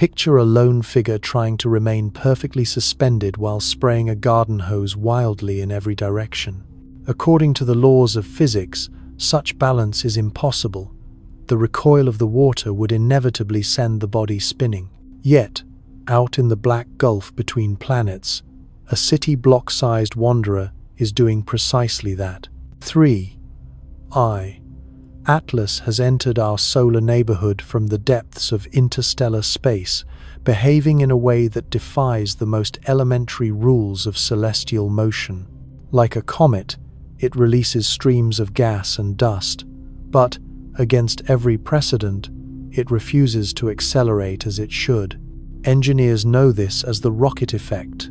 Picture a lone figure trying to remain perfectly suspended while spraying a garden hose wildly in every direction. According to the laws of physics, such balance is impossible. The recoil of the water would inevitably send the body spinning. Yet, out in the black gulf between planets, a city block-sized wanderer is doing precisely that. 3. Atlas has entered our solar neighborhood from the depths of interstellar space, behaving in a way that defies the most elementary rules of celestial motion. Like a comet, it releases streams of gas and dust, but, against every precedent, it refuses to accelerate as it should. Engineers know this as the rocket effect,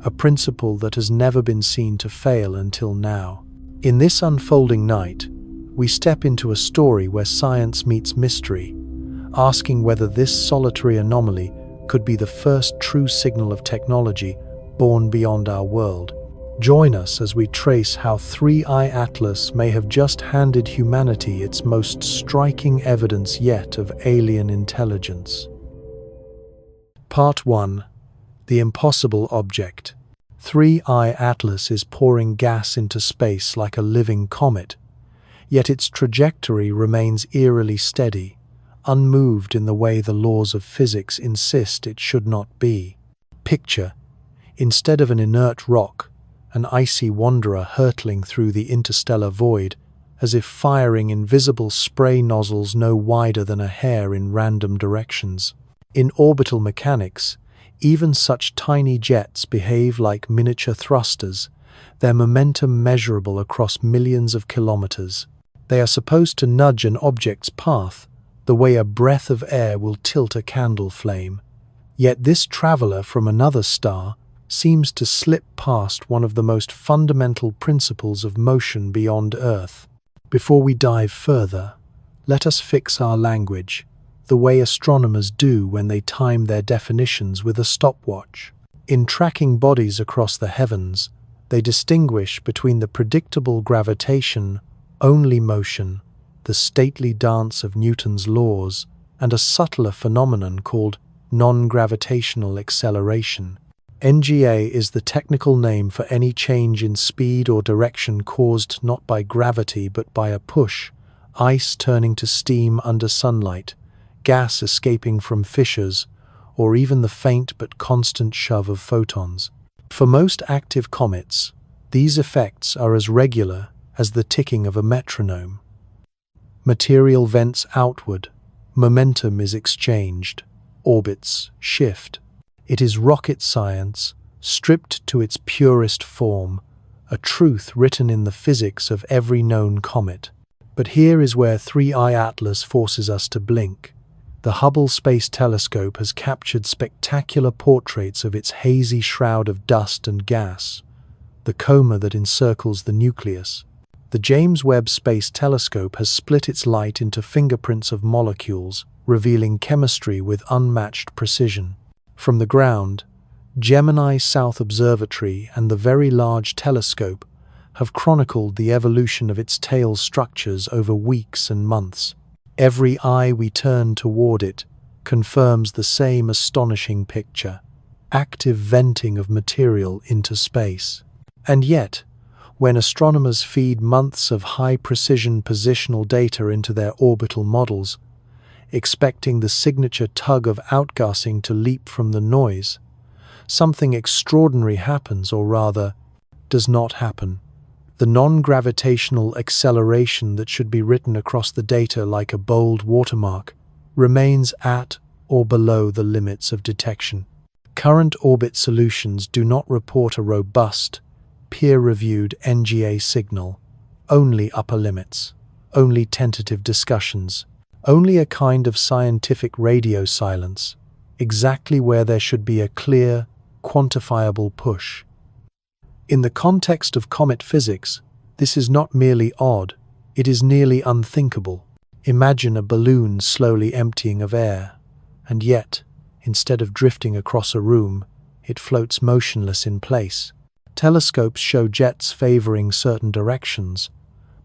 a principle that has never been seen to fail until now. In this unfolding night, we step into a story where science meets mystery, asking whether this solitary anomaly could be the first true signal of technology born beyond our world. Join us as we trace how 3I Atlas may have just handed humanity its most striking evidence yet of alien intelligence. Part 1. The Impossible Object. 3I Atlas is pouring gas into space like a living comet, yet its trajectory remains eerily steady, unmoved in the way the laws of physics insist it should not be. Picture, instead of an inert rock, an icy wanderer hurtling through the interstellar void, as if firing invisible spray nozzles no wider than a hair in random directions. In orbital mechanics, even such tiny jets behave like miniature thrusters, their momentum measurable across millions of kilometers. They are supposed to nudge an object's path, the way a breath of air will tilt a candle flame. Yet this traveler from another star seems to slip past one of the most fundamental principles of motion beyond Earth. Before we dive further, let us fix our language, the way astronomers do when they time their definitions with a stopwatch. In tracking bodies across the heavens, they distinguish between the predictable gravitation-only motion, the stately dance of Newton's laws, and a subtler phenomenon called non-gravitational acceleration. NGA is the technical name for any change in speed or direction caused not by gravity but by a push, ice turning to steam under sunlight, gas escaping from fissures, or even the faint but constant shove of photons. For most active comets, these effects are as regular as the ticking of a metronome. Material vents outward, momentum is exchanged, orbits shift. It is rocket science, stripped to its purest form, a truth written in the physics of every known comet. But here is where 3I Atlas forces us to blink. The Hubble Space Telescope has captured spectacular portraits of its hazy shroud of dust and gas, the coma that encircles the nucleus. The James Webb Space Telescope has split its light into fingerprints of molecules, revealing chemistry with unmatched precision. From the ground, Gemini South Observatory and the Very Large Telescope have chronicled the evolution of its tail structures over weeks and months. Every eye we turn toward it confirms the same astonishing picture: active venting of material into space. And yet, when astronomers feed months of high-precision positional data into their orbital models, expecting the signature tug of outgassing to leap from the noise, something extraordinary happens, or rather, does not happen. The non-gravitational acceleration that should be written across the data like a bold watermark remains at or below the limits of detection. Current orbit solutions do not report a robust, peer-reviewed NGA signal, only upper limits, only tentative discussions, only a kind of scientific radio silence, exactly where there should be a clear, quantifiable push. In the context of comet physics, this is not merely odd, it is nearly unthinkable. Imagine a balloon slowly emptying of air, and yet, instead of drifting across a room, it floats motionless in place. Telescopes show jets favoring certain directions,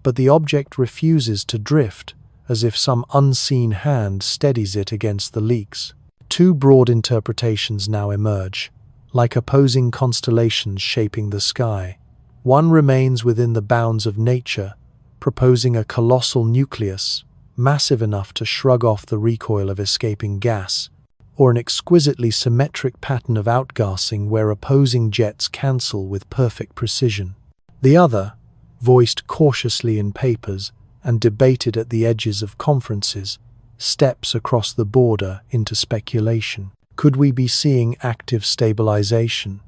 but the object refuses to drift, as if some unseen hand steadies it against the leaks. Two broad interpretations now emerge, like opposing constellations shaping the sky. One remains within the bounds of nature, proposing a colossal nucleus, massive enough to shrug off the recoil of escaping gas, or an exquisitely symmetric pattern of outgassing where opposing jets cancel with perfect precision. The other, voiced cautiously in papers and debated at the edges of conferences, steps across the border into speculation. Could we be seeing active stabilization?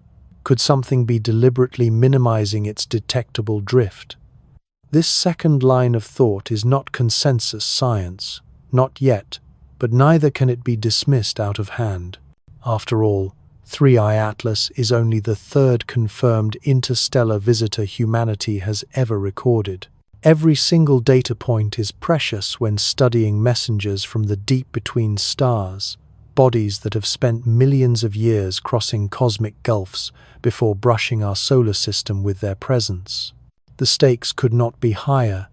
Could something be deliberately minimizing its detectable drift? This second line of thought is not consensus science, not yet, but neither can it be dismissed out of hand. After all, 3I Atlas is only the third confirmed interstellar visitor humanity has ever recorded. Every single data point is precious when studying messengers from the deep between stars, bodies that have spent millions of years crossing cosmic gulfs before brushing our solar system with their presence. The stakes could not be higher.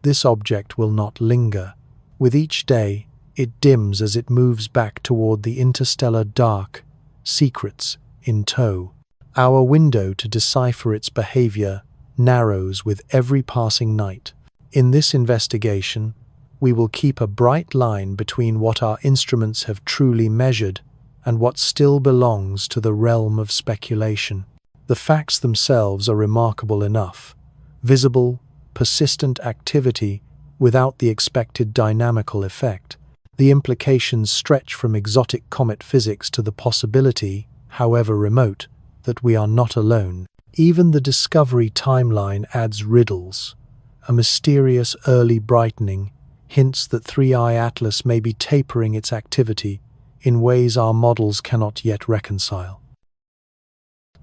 This object will not linger. With each day, it dims as it moves back toward the interstellar dark, secrets in tow. Our window to decipher its behavior narrows with every passing night. In this investigation, we will keep a bright line between what our instruments have truly measured and what still belongs to the realm of speculation. The facts themselves are remarkable enough. Visible, persistent activity without the expected dynamical effect. The implications stretch from exotic comet physics to the possibility, however remote, that we are not alone. Even the discovery timeline adds riddles. A mysterious early brightening hints that 3I Atlas may be tapering its activity in ways our models cannot yet reconcile.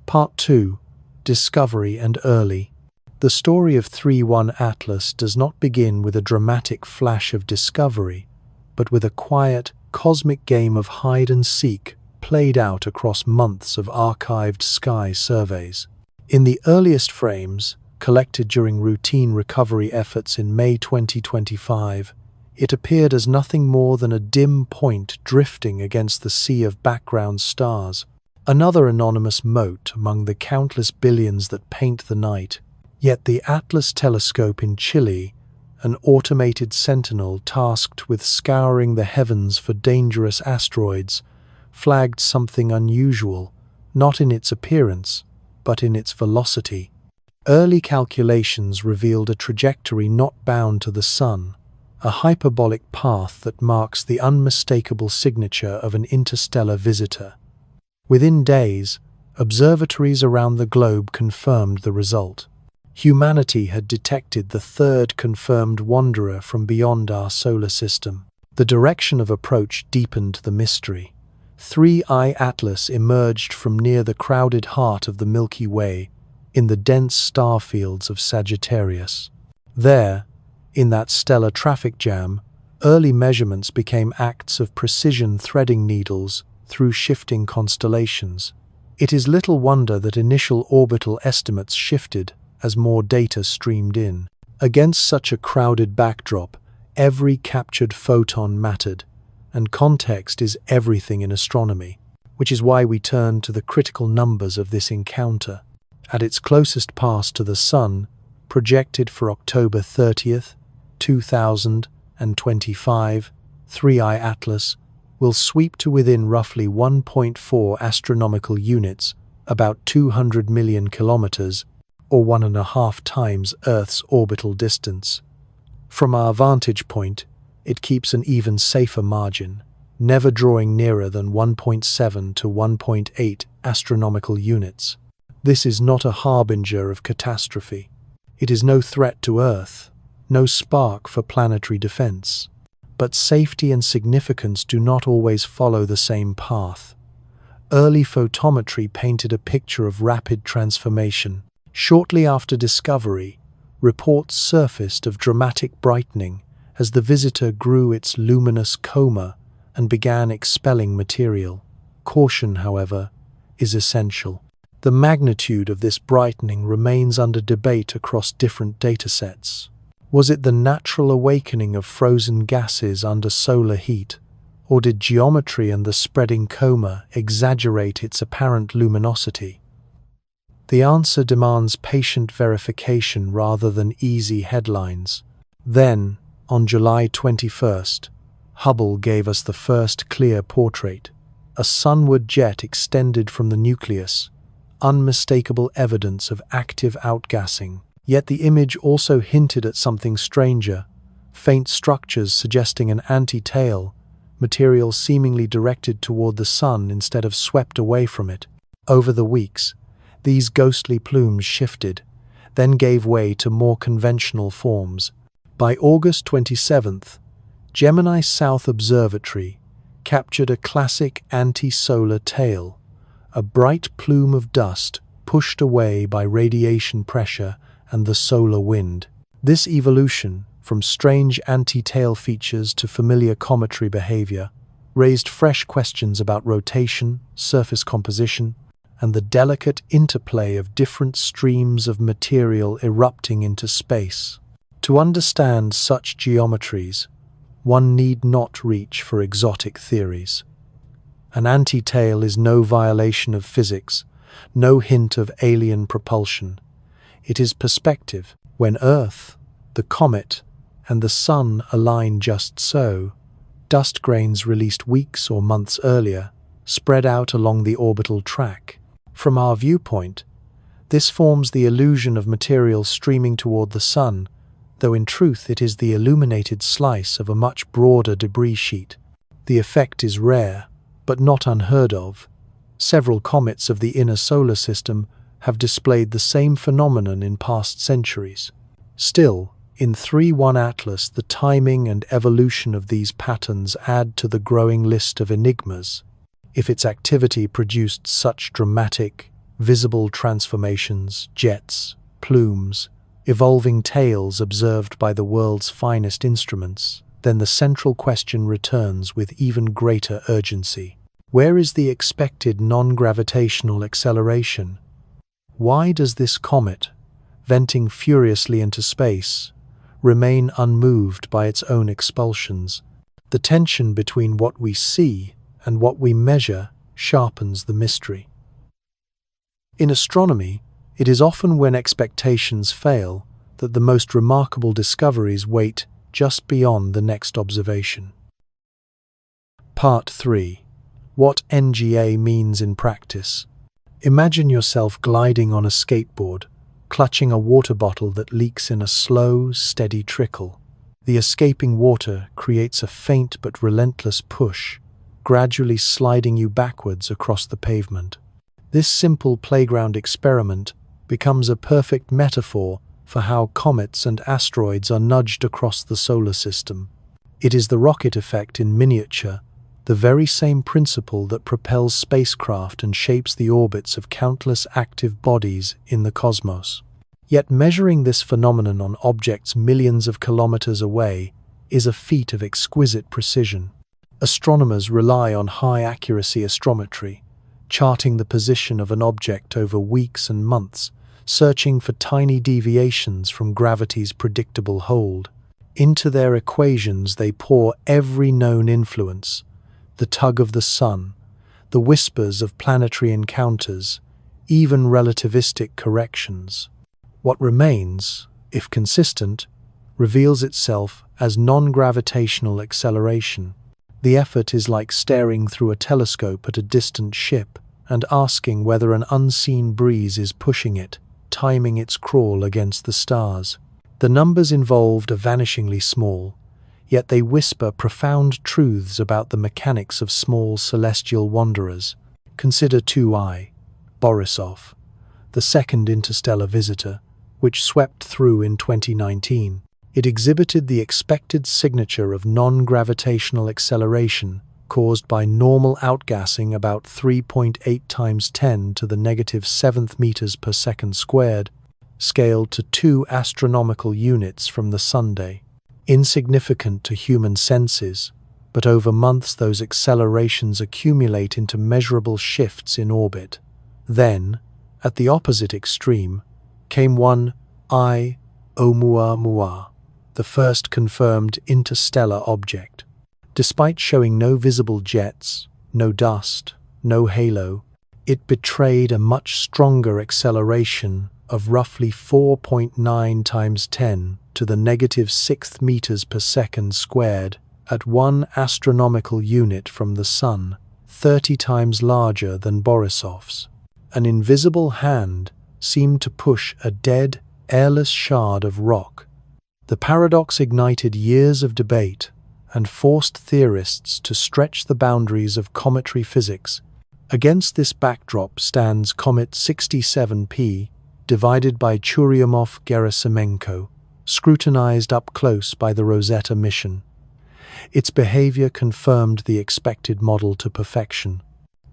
Part 2. Discovery and Early. The story of 3I Atlas does not begin with a dramatic flash of discovery, but with a quiet, cosmic game of hide-and-seek played out across months of archived sky surveys. In the earliest frames, collected during routine recovery efforts in May 2025, it appeared as nothing more than a dim point drifting against the sea of background stars, another anonymous mote among the countless billions that paint the night. Yet the Atlas telescope in Chile, an automated sentinel tasked with scouring the heavens for dangerous asteroids, flagged something unusual, not in its appearance, but in its velocity. Early calculations revealed a trajectory not bound to the Sun, a hyperbolic path that marks the unmistakable signature of an interstellar visitor. Within days, observatories around the globe confirmed the result. Humanity had detected the third confirmed wanderer from beyond our solar system. The direction of approach deepened the mystery. 3I Atlas emerged from near the crowded heart of the Milky Way, in the dense star fields of Sagittarius. There, in that stellar traffic jam, early measurements became acts of precision threading needles through shifting constellations. It is little wonder that initial orbital estimates shifted as more data streamed in. Against such a crowded backdrop, every captured photon mattered, and context is everything in astronomy, which is why we turn to the critical numbers of this encounter. At its closest pass to the Sun, projected for October 30th, 2025, 3I Atlas will sweep to within roughly 1.4 astronomical units, about 200 million kilometers, or 1.5 times Earth's orbital distance. From our vantage point, it keeps an even safer margin, never drawing nearer than 1.7 to 1.8 astronomical units. This is not a harbinger of catastrophe. It is no threat to Earth, no spark for planetary defense. But safety and significance do not always follow the same path. Early photometry painted a picture of rapid transformation. Shortly after discovery, reports surfaced of dramatic brightening as the visitor grew its luminous coma and began expelling material. Caution, however, is essential. The magnitude of this brightening remains under debate across different datasets. Was it the natural awakening of frozen gases under solar heat, Or did geometry and the spreading coma exaggerate its apparent luminosity? The answer demands patient verification rather than easy headlines. Then, on July 21st, Hubble gave us the first clear portrait, a sunward jet extended from the nucleus, unmistakable evidence of active outgassing. Yet the image also hinted at something stranger, faint structures suggesting an anti-tail, material seemingly directed toward the sun instead of swept away from it. Over the weeks, these ghostly plumes shifted, then gave way to more conventional forms. By August 27th, Gemini South Observatory captured a classic anti-solar tail, a bright plume of dust pushed away by radiation pressure and the solar wind. This evolution, from strange anti-tail features to familiar cometary behavior, raised fresh questions about rotation, surface composition, and the delicate interplay of different streams of material erupting into space. To understand such geometries, one need not reach for exotic theories. An anti-tail is no violation of physics, no hint of alien propulsion. It is perspective. When Earth, the comet, and the sun align just so, dust grains released weeks or months earlier spread out along the orbital track. From our viewpoint, this forms the illusion of material streaming toward the sun, though in truth it is the illuminated slice of a much broader debris sheet. The effect is rare, but not unheard of. Several comets of the inner solar system have displayed the same phenomenon in past centuries. Still, in 3-1 Atlas, the timing and evolution of these patterns add to the growing list of enigmas. If its activity produced such dramatic, visible transformations, jets, plumes, evolving tails observed by the world's finest instruments, then the central question returns with even greater urgency. Where is the expected non-gravitational acceleration? Why does this comet, venting furiously into space, remain unmoved by its own expulsions? The tension between what we see and what we measure sharpens the mystery. In astronomy, it is often when expectations fail that the most remarkable discoveries wait just beyond the next observation. Part 3. What NGA means in practice. Imagine yourself gliding on a skateboard, clutching a water bottle that leaks in a slow, steady trickle. The escaping water creates a faint but relentless push, gradually sliding you backwards across the pavement. This simple playground experiment becomes a perfect metaphor for how comets and asteroids are nudged across the solar system. It is the rocket effect in miniature, the very same principle that propels spacecraft and shapes the orbits of countless active bodies in the cosmos. Yet measuring this phenomenon on objects millions of kilometers away is a feat of exquisite precision. Astronomers rely on high-accuracy astrometry, charting the position of an object over weeks and months, searching for tiny deviations from gravity's predictable hold. Into their equations they pour every known influence: the tug of the sun, the whispers of planetary encounters, even relativistic corrections. What remains, if consistent, reveals itself as non-gravitational acceleration. The effort is like staring through a telescope at a distant ship and asking whether an unseen breeze is pushing it, timing its crawl against the stars. The numbers involved are vanishingly small, yet they whisper profound truths about the mechanics of small celestial wanderers. Consider 2I, Borisov, the second interstellar visitor, which swept through in 2019. It exhibited the expected signature of non-gravitational acceleration caused by normal outgassing about 3.8 times 10 to the -7th meters per second squared, scaled to 2 astronomical units from the Sunday. Insignificant to human senses, but over months those accelerations accumulate into measurable shifts in orbit. Then, at the opposite extreme, came 1I Oumuamua, the first confirmed interstellar object. Despite showing no visible jets, no dust, no halo, it betrayed a much stronger acceleration of roughly 4.9 times 10 to the negative 6th meters per second squared at 1 astronomical unit from the Sun, 30 times larger than Borisov's. An invisible hand seemed to push a dead, airless shard of rock. The paradox ignited years of debate and forced theorists to stretch the boundaries of cometary physics. Against this backdrop stands Comet 67P, divided by Churyumov-Gerasimenko, scrutinized up close by the Rosetta mission. Its behavior confirmed the expected model to perfection.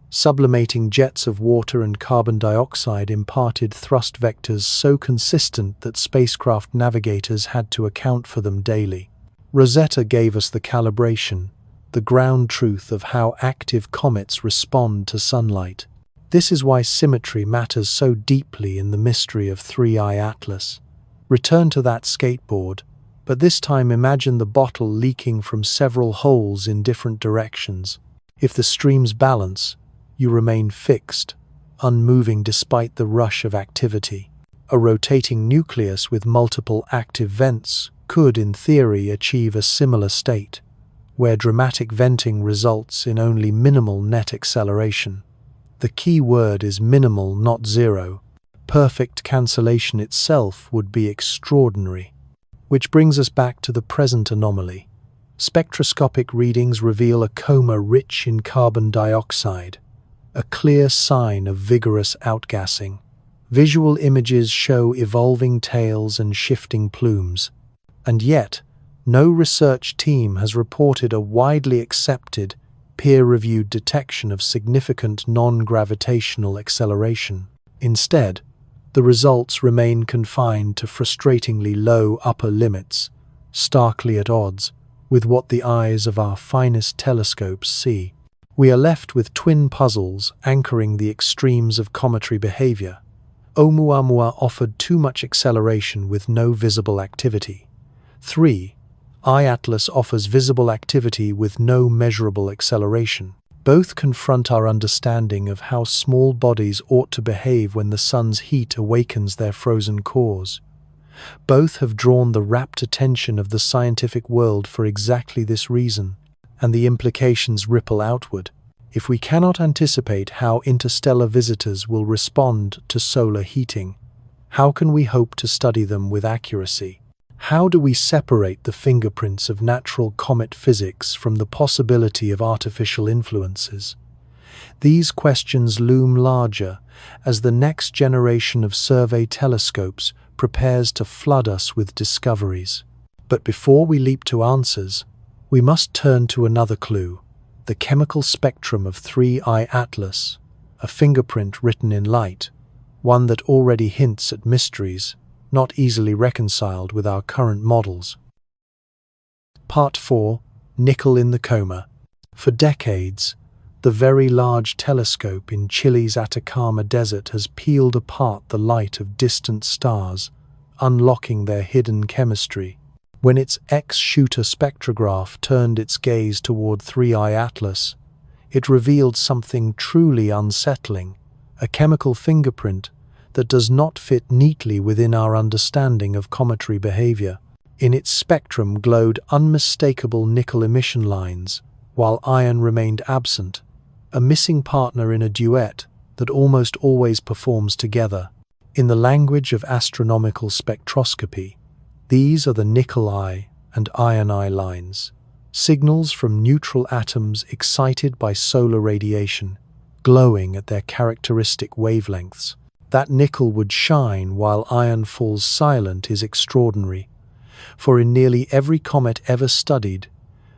Sublimating jets of water and carbon dioxide imparted thrust vectors so consistent that spacecraft navigators had to account for them daily. Rosetta gave us the calibration, the ground truth of how active comets respond to sunlight. This is why symmetry matters so deeply in the mystery of 3I Atlas. Return to that skateboard, but this time imagine the bottle leaking from several holes in different directions. If the streams balance, you remain fixed, unmoving despite the rush of activity. A rotating nucleus with multiple active vents could, in theory, achieve a similar state, where dramatic venting results in only minimal net acceleration. The key word is minimal, not zero. Perfect cancellation itself would be extraordinary. Which brings us back to the present anomaly. Spectroscopic readings reveal a coma rich in carbon dioxide, a clear sign of vigorous outgassing. Visual images show evolving tails and shifting plumes. And yet, no research team has reported a widely accepted, peer-reviewed detection of significant non-gravitational acceleration. Instead, the results remain confined to frustratingly low upper limits, starkly at odds with what the eyes of our finest telescopes see. We are left with twin puzzles anchoring the extremes of cometary behavior. Oumuamua offered too much acceleration with no visible activity. 3I Atlas offers visible activity with no measurable acceleration. Both confront our understanding of how small bodies ought to behave when the sun's heat awakens their frozen cores. Both have drawn the rapt attention of the scientific world for exactly this reason, and the implications ripple outward. If we cannot anticipate how interstellar visitors will respond to solar heating, how can we hope to study them with accuracy? How do we separate the fingerprints of natural comet physics from the possibility of artificial influences? These questions loom larger as the next generation of survey telescopes prepares to flood us with discoveries. But before we leap to answers, we must turn to another clue, the chemical spectrum of 3I Atlas, a fingerprint written in light, one that already hints at mysteries not easily reconciled with our current models. Part 4. Nickel in the Coma. For decades, the Very Large Telescope in Chile's Atacama Desert has peeled apart the light of distant stars, unlocking their hidden chemistry. When its X-shooter spectrograph turned its gaze toward 3I Atlas, it revealed something truly unsettling, a chemical fingerprint that does not fit neatly within our understanding of cometary behavior. In its spectrum glowed unmistakable nickel emission lines, while iron remained absent, a missing partner in a duet that almost always performs together. In the language of astronomical spectroscopy, these are the nickel I and iron I lines, signals from neutral atoms excited by solar radiation, glowing at their characteristic wavelengths. That nickel would shine while iron falls silent is extraordinary, for in nearly every comet ever studied,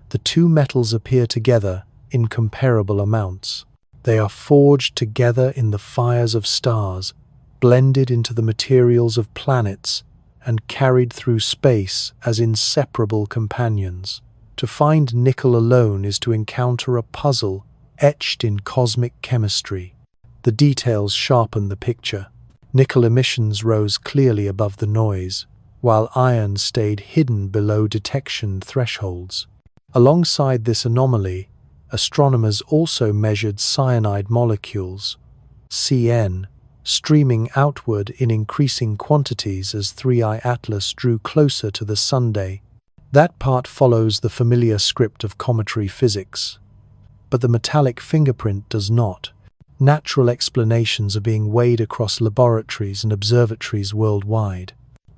the two metals appear together in comparable amounts. They are forged together in the fires of stars, blended into the materials of planets, and carried through space as inseparable companions. To find nickel alone is to encounter a puzzle etched in cosmic chemistry. The details sharpen the picture. Nickel emissions rose clearly above the noise, while iron stayed hidden below detection thresholds. Alongside this anomaly, astronomers also measured cyanide molecules, CN, streaming outward in increasing quantities as 3I Atlas drew closer to the Sunday. That part follows the familiar script of cometary physics. But the metallic fingerprint does not. Natural explanations are being weighed across laboratories and observatories worldwide.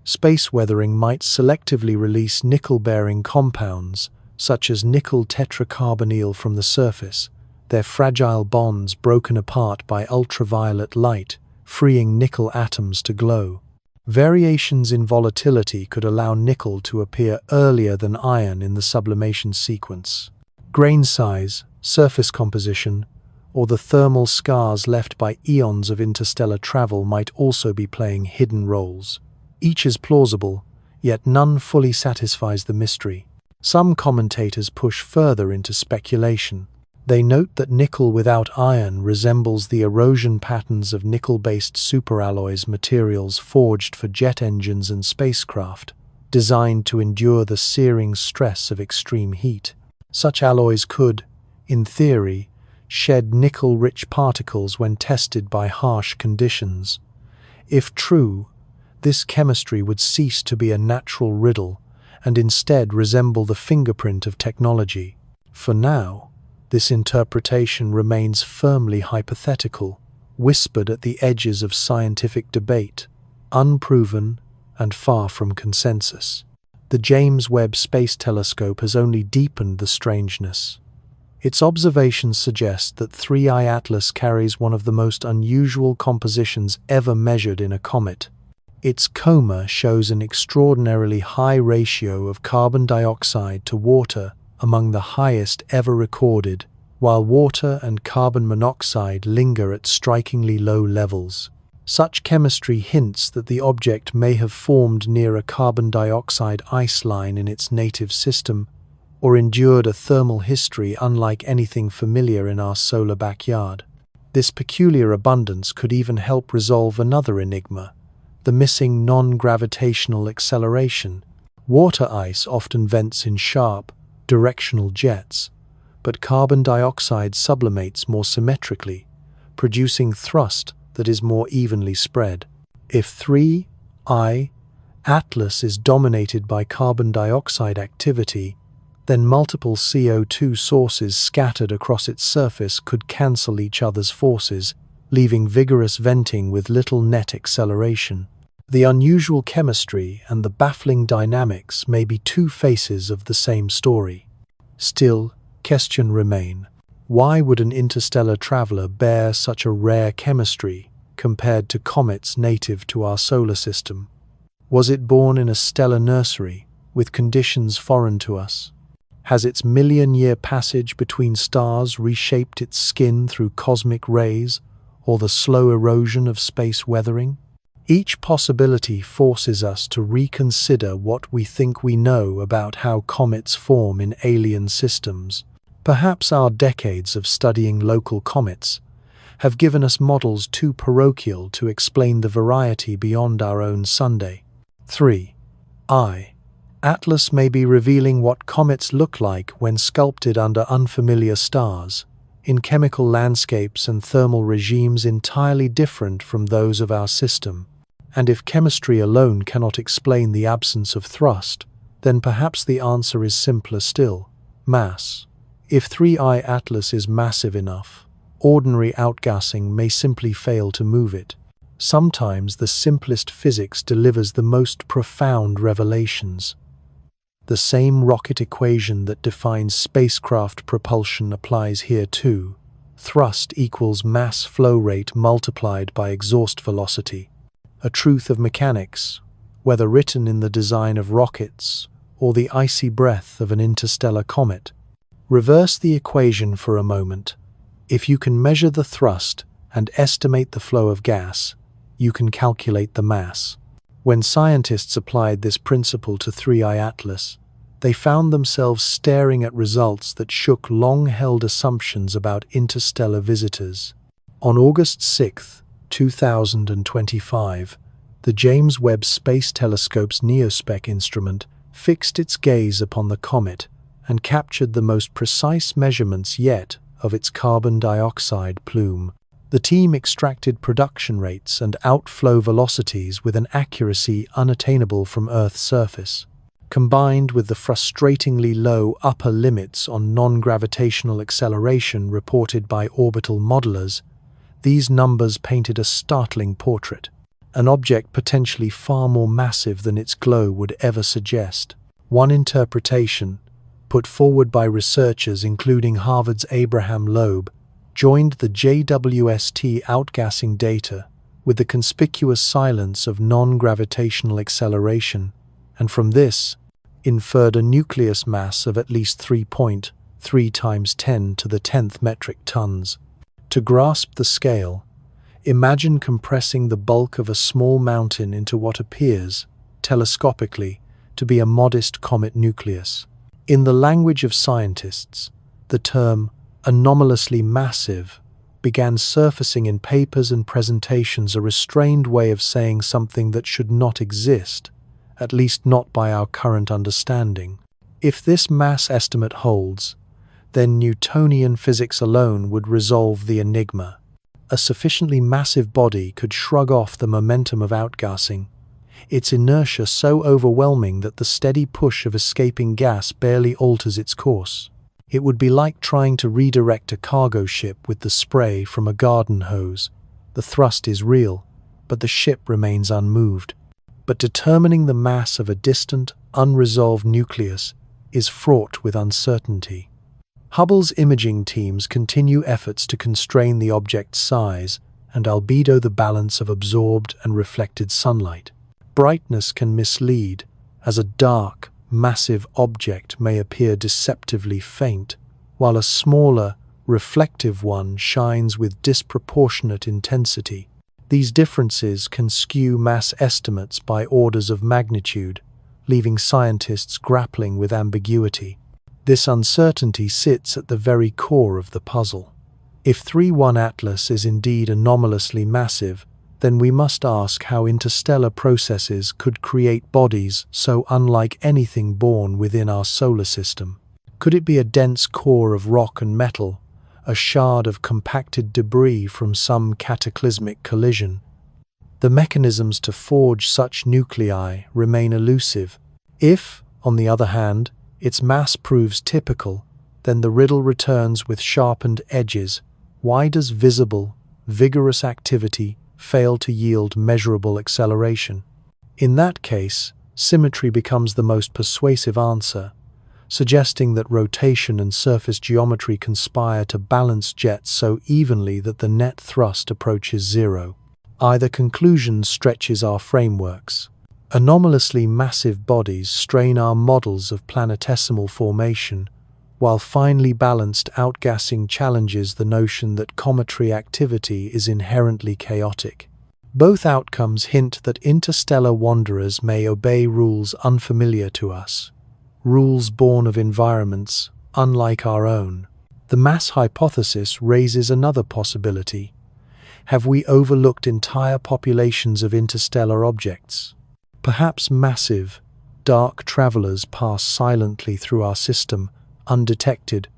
Space weathering might selectively release nickel-bearing compounds, such as nickel tetracarbonyl from the surface, their fragile bonds broken apart by ultraviolet light, freeing nickel atoms to glow. Variations in volatility could allow nickel to appear earlier than iron in the sublimation sequence. Grain size, surface composition, or the thermal scars left by eons of interstellar travel might also be playing hidden roles. Each is plausible, yet none fully satisfies the mystery. Some commentators push further into speculation. They note that nickel without iron resembles the erosion patterns of nickel-based superalloys, materials forged for jet engines and spacecraft, designed to endure the searing stress of extreme heat. Such alloys could, in theory, shed nickel-rich particles when tested by harsh conditions. If true, this chemistry would cease to be a natural riddle and instead resemble the fingerprint of technology. For now, this interpretation remains firmly hypothetical, whispered at the edges of scientific debate, unproven and far from consensus. The James Webb Space Telescope has only deepened the strangeness. Its observations suggest that 3I Atlas carries one of the most unusual compositions ever measured in a comet. Its coma shows an extraordinarily high ratio of carbon dioxide to water, among the highest ever recorded, while water and carbon monoxide linger at strikingly low levels. Such chemistry hints that the object may have formed near a carbon dioxide ice line in its native system, or endured a thermal history unlike anything familiar in our solar backyard. This peculiar abundance could even help resolve another enigma: the missing non-gravitational acceleration. Water ice often vents in sharp, directional jets, but carbon dioxide sublimates more symmetrically, producing thrust that is more evenly spread. If 3I Atlas is dominated by carbon dioxide activity, then multiple CO2 sources scattered across its surface could cancel each other's forces, leaving vigorous venting with little net acceleration. The unusual chemistry and the baffling dynamics may be two faces of the same story. Still, questions remain. Why would an interstellar traveler bear such a rare chemistry compared to comets native to our solar system? Was it born in a stellar nursery, with conditions foreign to us? Has its million-year passage between stars reshaped its skin through cosmic rays, or the slow erosion of space weathering? Each possibility forces us to reconsider what we think we know about how comets form in alien systems. Perhaps our decades of studying local comets have given us models too parochial to explain the variety beyond our own Sunday. 3I Atlas may be revealing what comets look like when sculpted under unfamiliar stars, in chemical landscapes and thermal regimes entirely different from those of our system. And if chemistry alone cannot explain the absence of thrust, then perhaps the answer is simpler still: mass. If 3I Atlas is massive enough, ordinary outgassing may simply fail to move it. Sometimes the simplest physics delivers the most profound revelations. The same rocket equation that defines spacecraft propulsion applies here too. Thrust equals mass flow rate multiplied by exhaust velocity. A truth of mechanics, whether written in the design of rockets or the icy breath of an interstellar comet. Reverse the equation for a moment. If you can measure the thrust and estimate the flow of gas, you can calculate the mass. When scientists applied this principle to 3I Atlas, they found themselves staring at results that shook long-held assumptions about interstellar visitors. On August 6, 2025, the James Webb Space Telescope's NEOSPEC instrument fixed its gaze upon the comet and captured the most precise measurements yet of its carbon dioxide plume. The team extracted production rates and outflow velocities with an accuracy unattainable from Earth's surface. Combined with the frustratingly low upper limits on non-gravitational acceleration reported by orbital modelers, these numbers painted a startling portrait. An object potentially far more massive than its glow would ever suggest. One interpretation, put forward by researchers including Harvard's Abraham Loeb, joined the JWST outgassing data with the conspicuous silence of non-gravitational acceleration, and from this, inferred a nucleus mass of at least 3.3 times 10 to the 10th metric tons. To grasp the scale, imagine compressing the bulk of a small mountain into what appears, telescopically, to be a modest comet nucleus. In the language of scientists, the term anomalously massive began surfacing in papers and presentations, a restrained way of saying something that should not exist, at least not by our current understanding. If this mass estimate holds, then Newtonian physics alone would resolve the enigma. A sufficiently massive body could shrug off the momentum of outgassing, its inertia so overwhelming that the steady push of escaping gas barely alters its course. It would be like trying to redirect a cargo ship with the spray from a garden hose. The thrust is real, but the ship remains unmoved. But determining the mass of a distant, unresolved nucleus is fraught with uncertainty. Hubble's imaging teams continue efforts to constrain the object's size and albedo, the balance of absorbed and reflected sunlight. Brightness can mislead, as a dark, massive object may appear deceptively faint, while a smaller, reflective one shines with disproportionate intensity. These differences can skew mass estimates by orders of magnitude, leaving scientists grappling with ambiguity. This uncertainty sits at the very core of the puzzle. If 3.1 Atlas is indeed anomalously massive, then we must ask how interstellar processes could create bodies so unlike anything born within our solar system. Could it be a dense core of rock and metal, a shard of compacted debris from some cataclysmic collision? The mechanisms to forge such nuclei remain elusive. If, on the other hand, its mass proves typical, then the riddle returns with sharpened edges. Why does visible, vigorous activity fail to yield measurable acceleration? In that case, symmetry becomes the most persuasive answer, suggesting that rotation and surface geometry conspire to balance jets so evenly that the net thrust approaches zero. Either conclusion stretches our frameworks. Anomalously massive bodies strain our models of planetesimal formation, while finely balanced outgassing challenges the notion that cometary activity is inherently chaotic. Both outcomes hint that interstellar wanderers may obey rules unfamiliar to us, rules born of environments unlike our own. The mass hypothesis raises another possibility. Have we overlooked entire populations of interstellar objects? Perhaps massive, dark travelers pass silently through our system, undetected,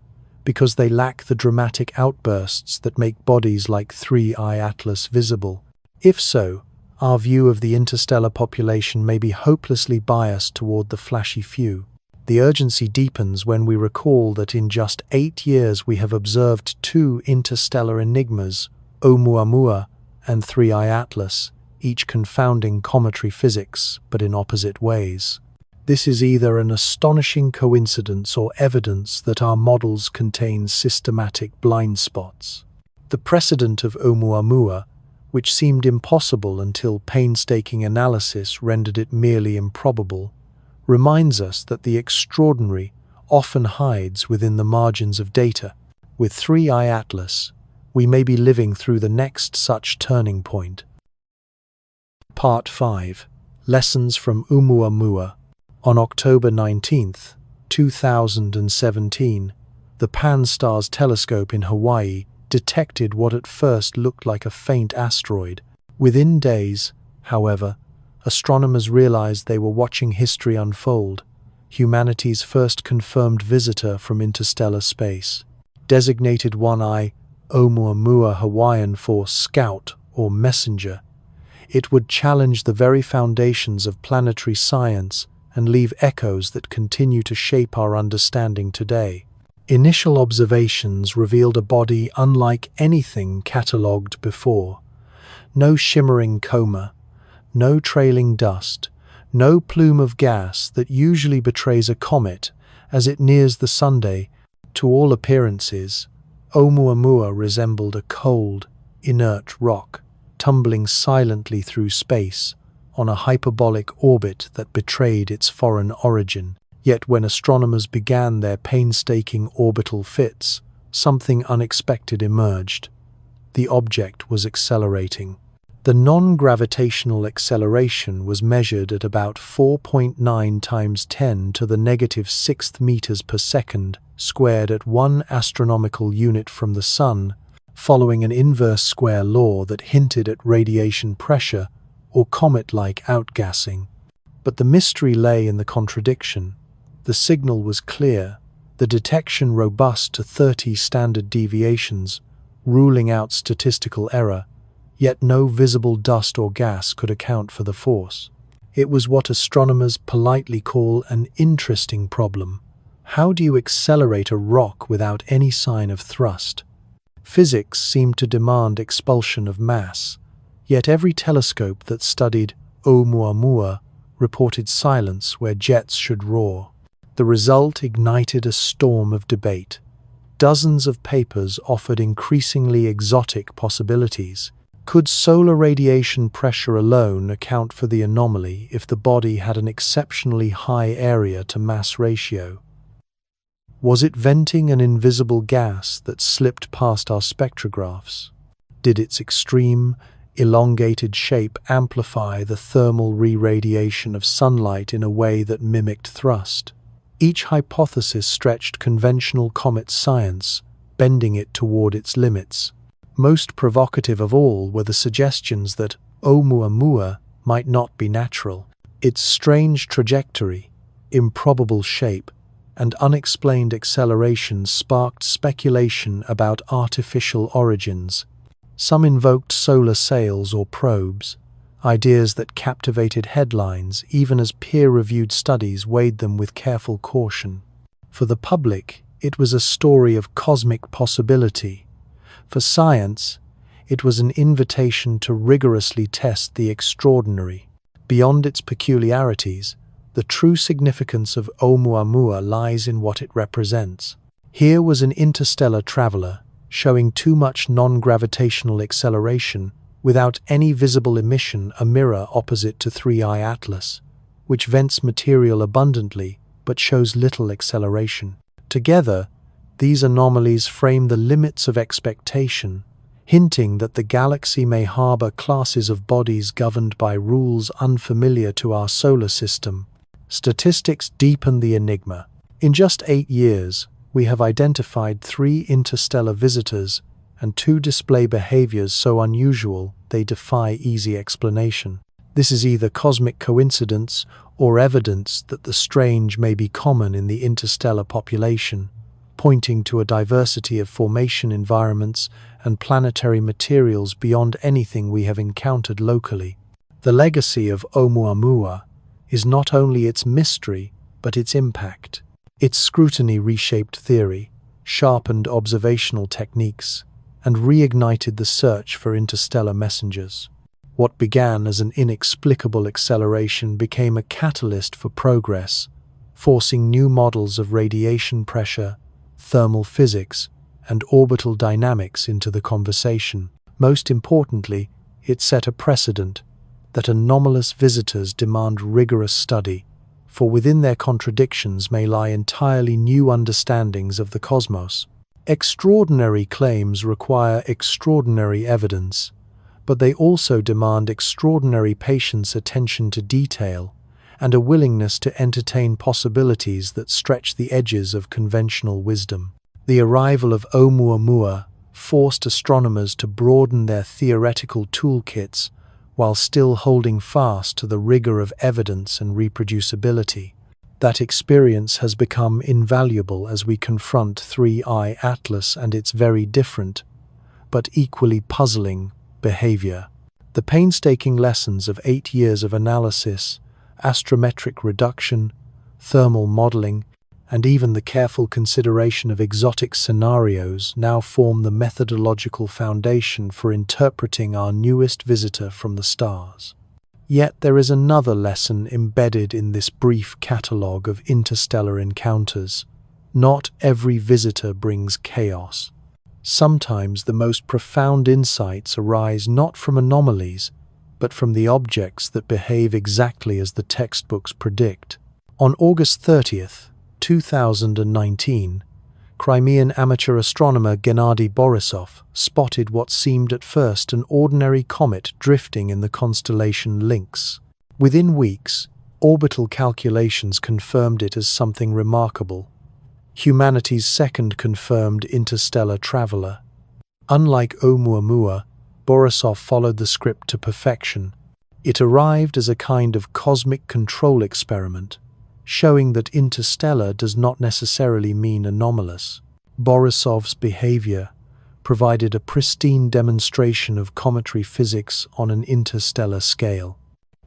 because they lack the dramatic outbursts that make bodies like 3I Atlas visible. If so, our view of the interstellar population may be hopelessly biased toward the flashy few. The urgency deepens when we recall that in just 8 years we have observed 2 interstellar enigmas, Oumuamua and 3I Atlas, each confounding cometary physics, but in opposite ways. This is either an astonishing coincidence or evidence that our models contain systematic blind spots. The precedent of Oumuamua, which seemed impossible until painstaking analysis rendered it merely improbable, reminds us that the extraordinary often hides within the margins of data. With 3I Atlas, we may be living through the next such turning point. Part 5. Lessons from Oumuamua. On October 19, 2017, the Pan-STARRS telescope in Hawaii detected what at first looked like a faint asteroid. Within days, however, astronomers realized they were watching history unfold. humanity's first confirmed visitor from interstellar space. Designated 1I Oumuamua Hawaiian for scout or messenger, it would challenge the very foundations of planetary science and leave echoes that continue to shape our understanding today. Initial observations revealed a body unlike anything catalogued before. No shimmering coma, no trailing dust, no plume of gas that usually betrays a comet as it nears the Sunday. To all appearances, Oumuamua resembled a cold, inert rock, tumbling silently through space on a hyperbolic orbit that betrayed its foreign origin. Yet when astronomers began their painstaking orbital fits, something unexpected emerged. The object was accelerating. The non-gravitational acceleration was measured at about 4.9 times 10 to the negative 6th meters per second, squared at 1 astronomical unit from the Sun, following an inverse square law that hinted at radiation pressure or comet-like outgassing. But the mystery lay in the contradiction. The signal was clear, the detection robust to 30 standard deviations, ruling out statistical error, yet no visible dust or gas could account for the force. It was what astronomers politely call an interesting problem. How do you accelerate a rock without any sign of thrust? Physics seemed to demand expulsion of mass, yet every telescope that studied Oumuamua reported silence where jets should roar. The result ignited a storm of debate. Dozens of papers offered increasingly exotic possibilities. Could solar radiation pressure alone account for the anomaly if the body had an exceptionally high area-to-mass ratio? Was it venting an invisible gas that slipped past our spectrographs? Did its extreme, elongated shape amplify the thermal re-radiation of sunlight in a way that mimicked thrust? Each hypothesis stretched conventional comet science, bending it toward its limits. Most provocative of all were the suggestions that Oumuamua might not be natural. Its strange trajectory, improbable shape, and unexplained acceleration sparked speculation about artificial origins. Some invoked solar sails or probes, ideas that captivated headlines even as peer-reviewed studies weighed them with careful caution. For the public, it was a story of cosmic possibility. For science, it was an invitation to rigorously test the extraordinary. Beyond its peculiarities, the true significance of Oumuamua lies in what it represents. Here was an interstellar traveler, showing too much non-gravitational acceleration without any visible emission, a mirror opposite to 3I Atlas, which vents material abundantly but shows little acceleration. Together, these anomalies frame the limits of expectation, hinting that the galaxy may harbor classes of bodies governed by rules unfamiliar to our solar system. Statistics deepen the enigma. In just 8 years, we have identified 3 interstellar visitors and 2 display behaviors so unusual they defy easy explanation. This is either cosmic coincidence or evidence that the strange may be common in the interstellar population, pointing to a diversity of formation environments and planetary materials beyond anything we have encountered locally. The legacy of Oumuamua is not only its mystery, but its impact. Its scrutiny reshaped theory, sharpened observational techniques, and reignited the search for interstellar messengers. What began as an inexplicable acceleration became a catalyst for progress, forcing new models of radiation pressure, thermal physics, and orbital dynamics into the conversation. Most importantly, it set a precedent that anomalous visitors demand rigorous study, for within their contradictions may lie entirely new understandings of the cosmos. Extraordinary claims require extraordinary evidence, but they also demand extraordinary patience, attention to detail, and a willingness to entertain possibilities that stretch the edges of conventional wisdom. The arrival of Oumuamua forced astronomers to broaden their theoretical toolkits while still holding fast to the rigor of evidence and reproducibility. That experience has become invaluable as we confront 3I Atlas and its very different, but equally puzzling, behavior. The painstaking lessons of 8 years of analysis, astrometric reduction, thermal modeling, and even the careful consideration of exotic scenarios now form the methodological foundation for interpreting our newest visitor from the stars. Yet there is another lesson embedded in this brief catalogue of interstellar encounters. Not every visitor brings chaos. Sometimes the most profound insights arise not from anomalies, but from the objects that behave exactly as the textbooks predict. On August 30th, 2019, Crimean amateur astronomer Gennady Borisov spotted what seemed at first an ordinary comet drifting in the constellation Lynx. Within weeks, orbital calculations confirmed it as something remarkable. Humanity's second confirmed interstellar traveler. Unlike Oumuamua, Borisov followed the script to perfection. It arrived as a kind of cosmic control experiment, showing that interstellar does not necessarily mean anomalous. Borisov's behavior provided a pristine demonstration of cometary physics on an interstellar scale.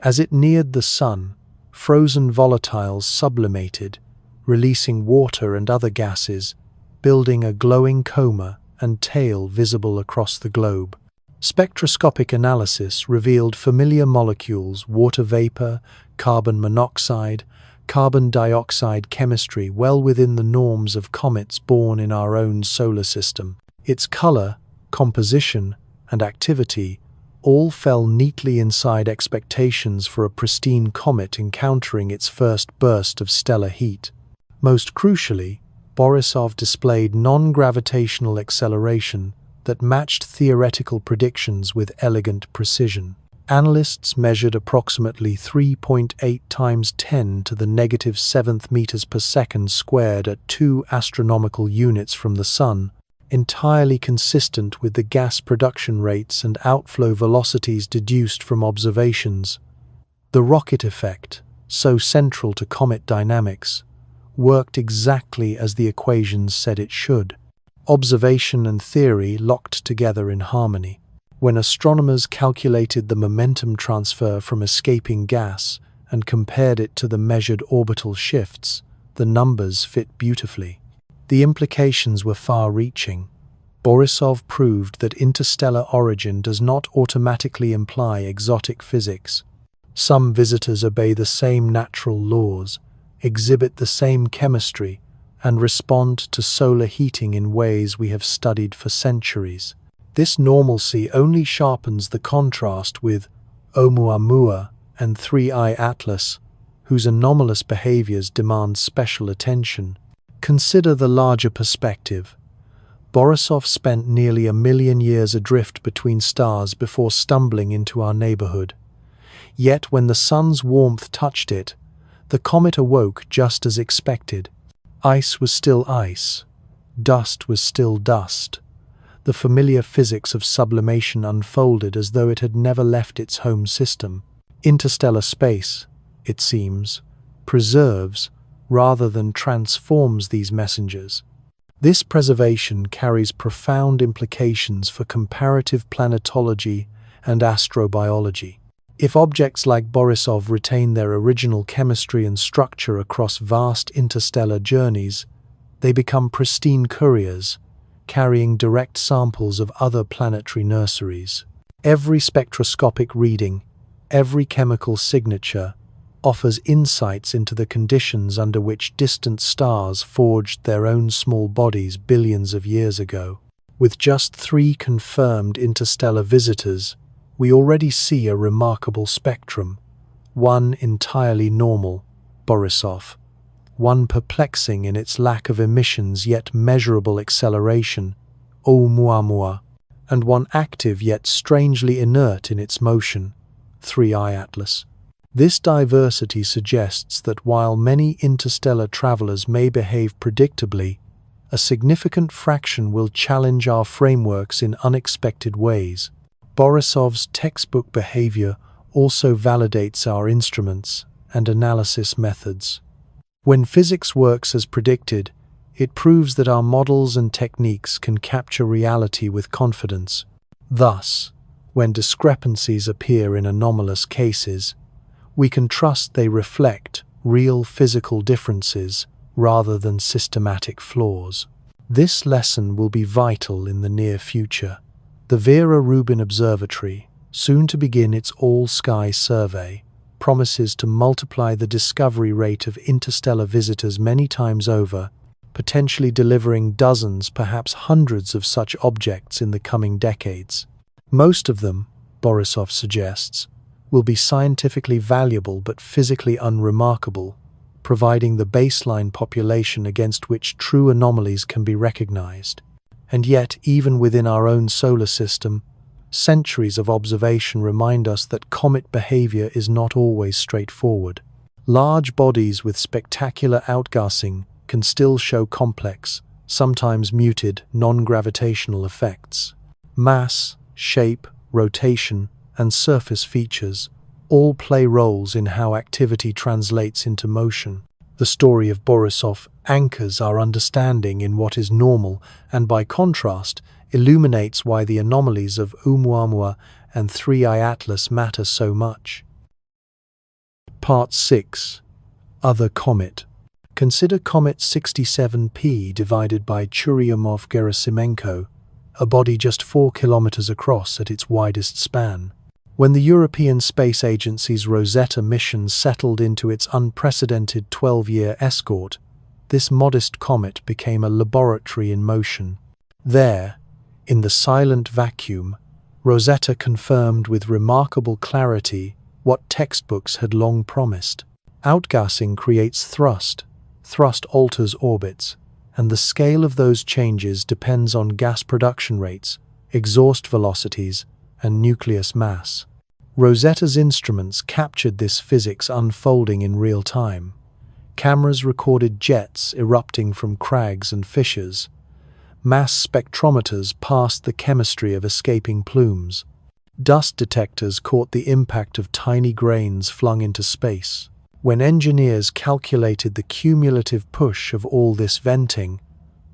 As it neared the Sun, frozen volatiles sublimated, releasing water and other gases, building a glowing coma and tail visible across the globe. Spectroscopic analysis revealed familiar molecules, water vapor, carbon monoxide, carbon dioxide chemistry well within the norms of comets born in our own solar system. Its color, composition, and activity all fell neatly inside expectations for a pristine comet encountering its first burst of stellar heat. Most crucially, Borisov displayed non-gravitational acceleration that matched theoretical predictions with elegant precision. Analysts measured approximately 3.8 times 10 to the negative 7th meters per second squared at 2 astronomical units from the Sun, entirely consistent with the gas production rates and outflow velocities deduced from observations. The rocket effect, so central to comet dynamics, worked exactly as the equations said it should. Observation and theory locked together in harmony. When astronomers calculated the momentum transfer from escaping gas and compared it to the measured orbital shifts, the numbers fit beautifully. The implications were far-reaching. Borisov proved that interstellar origin does not automatically imply exotic physics. Some visitors obey the same natural laws, exhibit the same chemistry, and respond to solar heating in ways we have studied for centuries. This normalcy only sharpens the contrast with Oumuamua and 3I Atlas, whose anomalous behaviors demand special attention. Consider the larger perspective. Borisov spent nearly 1 million years adrift between stars before stumbling into our neighborhood. Yet when the sun's warmth touched it, the comet awoke just as expected. Ice was still ice. Dust was still dust. The familiar physics of sublimation unfolded as though it had never left its home system. Interstellar space, it seems, preserves rather than transforms these messengers. This preservation carries profound implications for comparative planetology and astrobiology. If objects like Borisov retain their original chemistry and structure across vast interstellar journeys, they become pristine couriers, carrying direct samples of other planetary nurseries. Every spectroscopic reading, every chemical signature, offers insights into the conditions under which distant stars forged their own small bodies billions of years ago. With just 3 confirmed interstellar visitors, we already see a remarkable spectrum. One entirely normal, Borisov. One perplexing in its lack of emissions yet measurable acceleration, Oumuamua, and one active yet strangely inert in its motion, 3I Atlas. This diversity suggests that while many interstellar travelers may behave predictably, a significant fraction will challenge our frameworks in unexpected ways. Borisov's textbook behavior also validates our instruments and analysis methods. When physics works as predicted, it proves that our models and techniques can capture reality with confidence. Thus, when discrepancies appear in anomalous cases, we can trust they reflect real physical differences rather than systematic flaws. This lesson will be vital in the near future. The Vera Rubin Observatory, soon to begin its all-sky survey, promises to multiply the discovery rate of interstellar visitors many times over, potentially delivering dozens, perhaps hundreds of such objects in the coming decades. Most of them, Borisov suggests, will be scientifically valuable but physically unremarkable, providing the baseline population against which true anomalies can be recognized. And yet, even within our own solar system, centuries of observation remind us that comet behavior is not always straightforward. Large bodies with spectacular outgassing can still show complex, sometimes muted, non-gravitational effects. Mass, shape, rotation, and surface features all play roles in how activity translates into motion. The story of Borisov anchors our understanding in what is normal and, by contrast, illuminates why the anomalies of Oumuamua and 3I Atlas matter so much. Part 6. Other comet. Consider comet 67P divided by Churyumov-Gerasimenko, a body just 4 kilometers across at its widest span. When the European Space Agency's Rosetta mission settled into its unprecedented 12-year escort, this modest comet became a laboratory in motion. There, in the silent vacuum, Rosetta confirmed with remarkable clarity what textbooks had long promised. Outgassing creates thrust, thrust alters orbits, and the scale of those changes depends on gas production rates, exhaust velocities, and nucleus mass. Rosetta's instruments captured this physics unfolding in real time. Cameras recorded jets erupting from crags and fissures. Mass spectrometers passed the chemistry of escaping plumes. Dust detectors caught the impact of tiny grains flung into space. When engineers calculated the cumulative push of all this venting,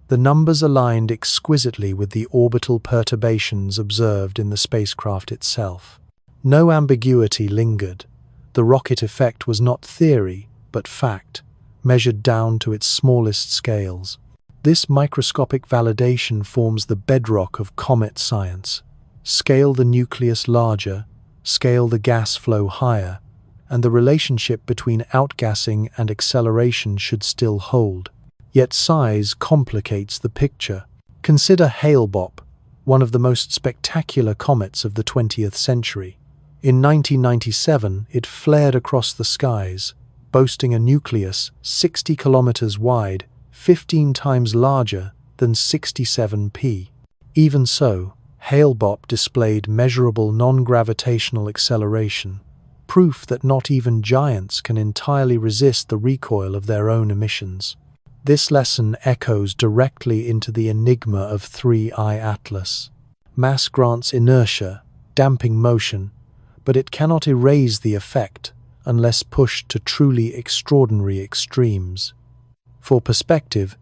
the numbers aligned exquisitely with the orbital perturbations observed in the spacecraft itself. No ambiguity lingered. The rocket effect was not theory, but fact, measured down to its smallest scales. This microscopic validation forms the bedrock of comet science. Scale the nucleus larger, scale the gas flow higher, and the relationship between outgassing and acceleration should still hold. Yet size complicates the picture. Consider Hale-Bopp, one of the most spectacular comets of the 20th century. In 1997, it flared across the skies, boasting a nucleus 60 kilometers wide, 15 times larger than 67P. Even so, Hale-Bopp displayed measurable non-gravitational acceleration, proof that not even giants can entirely resist the recoil of their own emissions. This lesson echoes directly into the enigma of 3I Atlas. Mass grants inertia, damping motion, but it cannot erase the effect unless pushed to truly extraordinary extremes. For perspective,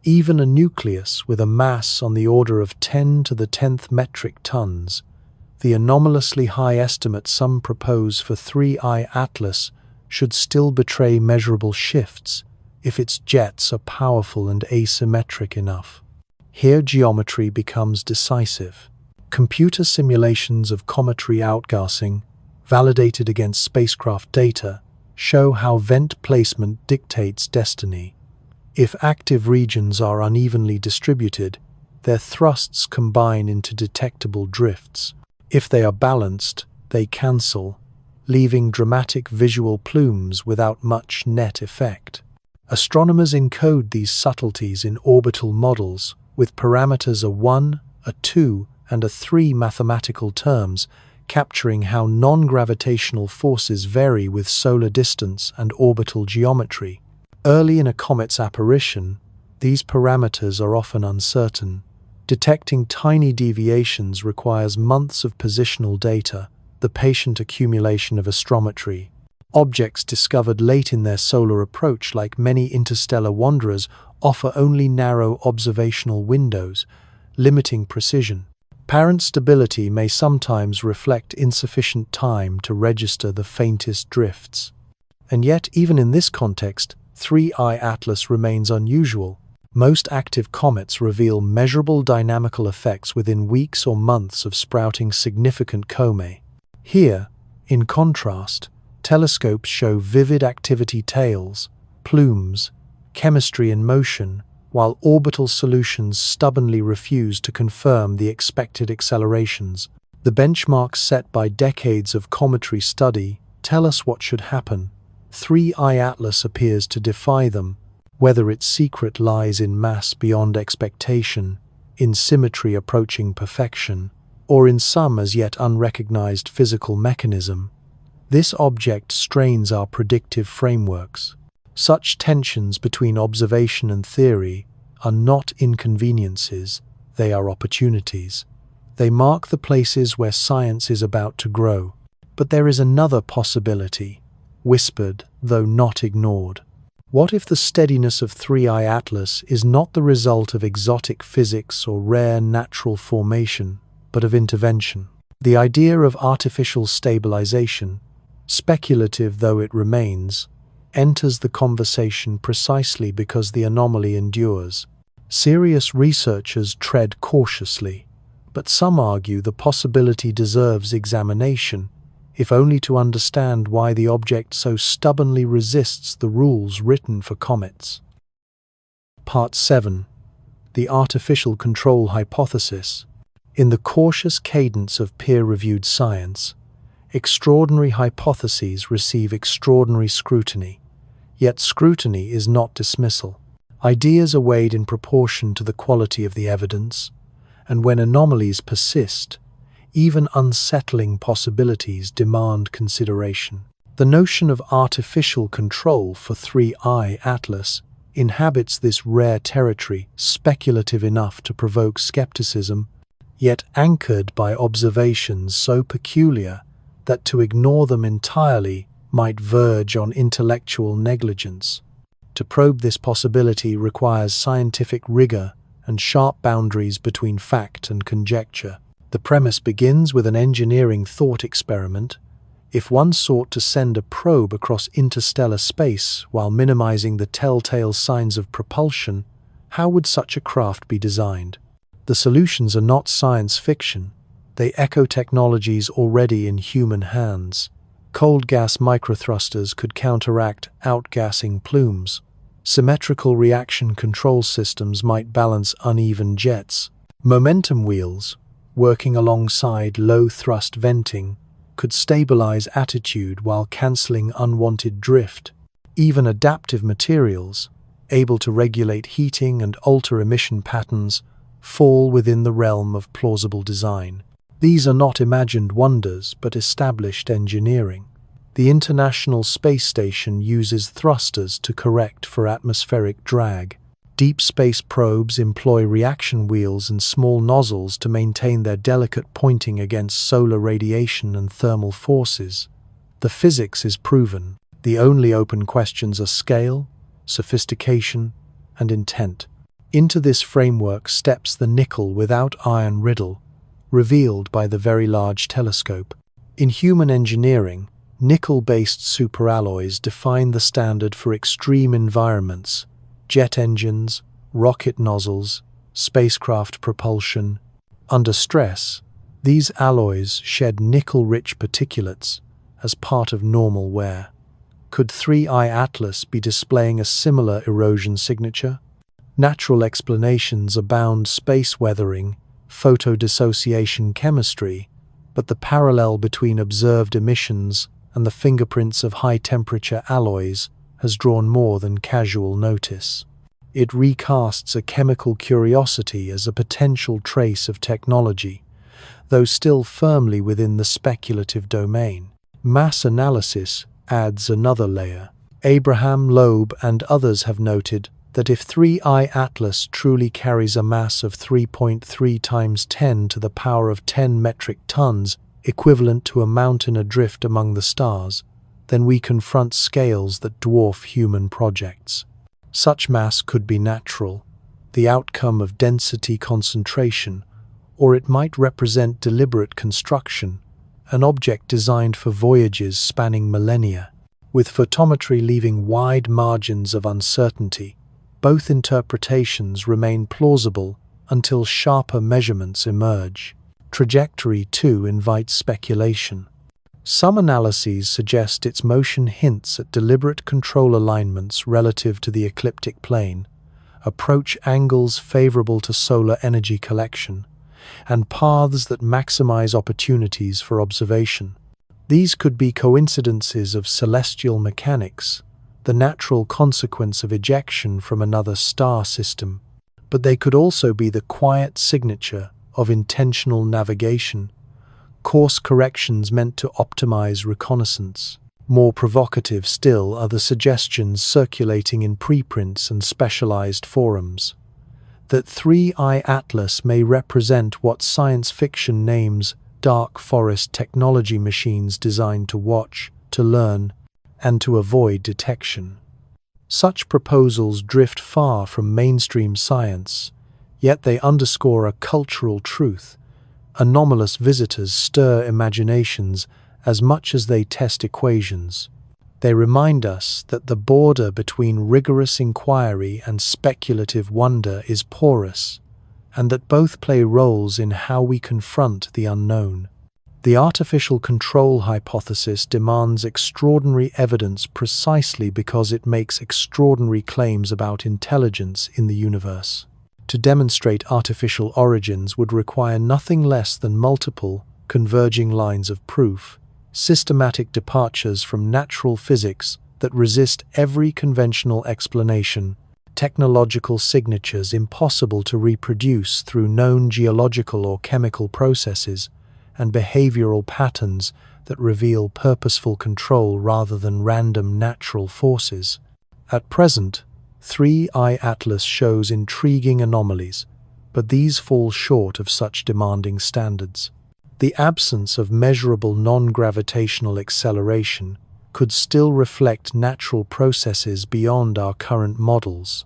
even a nucleus with a mass on the order of 10 to the 10th metric tons, the anomalously high estimate some propose for 3I Atlas should still betray measurable shifts if its jets are powerful and asymmetric enough. Here geometry becomes decisive. Computer simulations of cometary outgassing, validated against spacecraft data, show how vent placement dictates destiny. If active regions are unevenly distributed, their thrusts combine into detectable drifts. If they are balanced, they cancel, leaving dramatic visual plumes without much net effect. Astronomers encode these subtleties in orbital models with parameters a 1, a 2, and a 3 mathematical terms, capturing how non-gravitational forces vary with solar distance and orbital geometry. Early in a comet's apparition, these parameters are often uncertain. Detecting tiny deviations requires months of positional data, the patient accumulation of astrometry. Objects discovered late in their solar approach, like many interstellar wanderers, offer only narrow observational windows, limiting precision. Apparent stability may sometimes reflect insufficient time to register the faintest drifts. And yet, even in this context, 3I Atlas remains unusual. Most active comets reveal measurable dynamical effects within weeks or months of sprouting significant comae. Here, in contrast, telescopes show vivid activity tails, plumes, chemistry in motion, while orbital solutions stubbornly refuse to confirm the expected accelerations. The benchmarks set by decades of cometary study tell us what should happen. 3I Atlas appears to defy them, whether its secret lies in mass beyond expectation, in symmetry approaching perfection, or in some as yet unrecognized physical mechanism. This object strains our predictive frameworks. Such tensions between observation and theory are not inconveniences, they are opportunities. They mark the places where science is about to grow. But there is another possibility, whispered though not ignored. What if the steadiness of 3I Atlas is not the result of exotic physics or rare natural formation, but of intervention? The idea of artificial stabilization, speculative though it remains, enters the conversation precisely because the anomaly endures. Serious researchers tread cautiously, but some argue the possibility deserves examination, if only to understand why the object so stubbornly resists the rules written for comets. Part 7. The Artificial Control Hypothesis. In the cautious cadence of peer-reviewed science, extraordinary hypotheses receive extraordinary scrutiny. Yet scrutiny is not dismissal. Ideas are weighed in proportion to the quality of the evidence, and when anomalies persist, even unsettling possibilities demand consideration. The notion of artificial control for 3I Atlas inhabits this rare territory, speculative enough to provoke skepticism, yet anchored by observations so peculiar that to ignore them entirely might verge on intellectual negligence. To probe this possibility requires scientific rigor and sharp boundaries between fact and conjecture. The premise begins with an engineering thought experiment. If one sought to send a probe across interstellar space while minimizing the telltale signs of propulsion, how would such a craft be designed? The solutions are not science fiction. They echo technologies already in human hands. Cold gas microthrusters could counteract outgassing plumes. Symmetrical reaction control systems might balance uneven jets. Momentum wheels, working alongside low-thrust venting, could stabilize attitude while canceling unwanted drift. Even adaptive materials, able to regulate heating and alter emission patterns, fall within the realm of plausible design. These are not imagined wonders, but established engineering. The International Space Station uses thrusters to correct for atmospheric drag. Deep space probes employ reaction wheels and small nozzles to maintain their delicate pointing against solar radiation and thermal forces. The physics is proven. The only open questions are scale, sophistication, and intent. Into this framework steps the nickel without iron riddle, revealed by the Very Large Telescope. In human engineering, nickel-based superalloys define the standard for extreme environments: jet engines, rocket nozzles, spacecraft propulsion. Under stress, these alloys shed nickel-rich particulates as part of normal wear. Could 3I Atlas be displaying a similar erosion signature? Natural explanations abound: space weathering, photodissociation chemistry, but the parallel between observed emissions and the fingerprints of high-temperature alloys has drawn more than casual notice. It recasts a chemical curiosity as a potential trace of technology, though still firmly within the speculative domain. Mass analysis adds another layer. Abraham Loeb and others have noted that if 3I Atlas truly carries a mass of 3.3 times 10 to the power of 10 metric tons, equivalent to a mountain adrift among the stars, then we confront scales that dwarf human projects. Such mass could be natural, the outcome of density concentration, or it might represent deliberate construction, an object designed for voyages spanning millennia. With photometry leaving wide margins of uncertainty, both interpretations remain plausible until sharper measurements emerge. Trajectory, too, invites speculation. Some analyses suggest its motion hints at deliberate control alignments relative to the ecliptic plane, approach angles favorable to solar energy collection, and paths that maximize opportunities for observation. These could be coincidences of celestial mechanics, the natural consequence of ejection from another star system, but they could also be the quiet signature of intentional navigation, course corrections meant to optimize reconnaissance. More provocative still are the suggestions circulating in preprints and specialized forums that 3I Atlas may represent what science fiction names dark forest technology machines designed to watch, to learn, and to avoid detection. Such proposals drift far from mainstream science, yet they underscore a cultural truth. Anomalous visitors stir imaginations as much as they test equations. They remind us that the border between rigorous inquiry and speculative wonder is porous, and that both play roles in how we confront the unknown. The artificial control hypothesis demands extraordinary evidence precisely because it makes extraordinary claims about intelligence in the universe. To demonstrate artificial origins would require nothing less than multiple, converging lines of proof, systematic departures from natural physics that resist every conventional explanation, technological signatures impossible to reproduce through known geological or chemical processes, and behavioral patterns that reveal purposeful control rather than random natural forces. At present, 3I Atlas shows intriguing anomalies, but these fall short of such demanding standards. The absence of measurable non-gravitational acceleration could still reflect natural processes beyond our current models.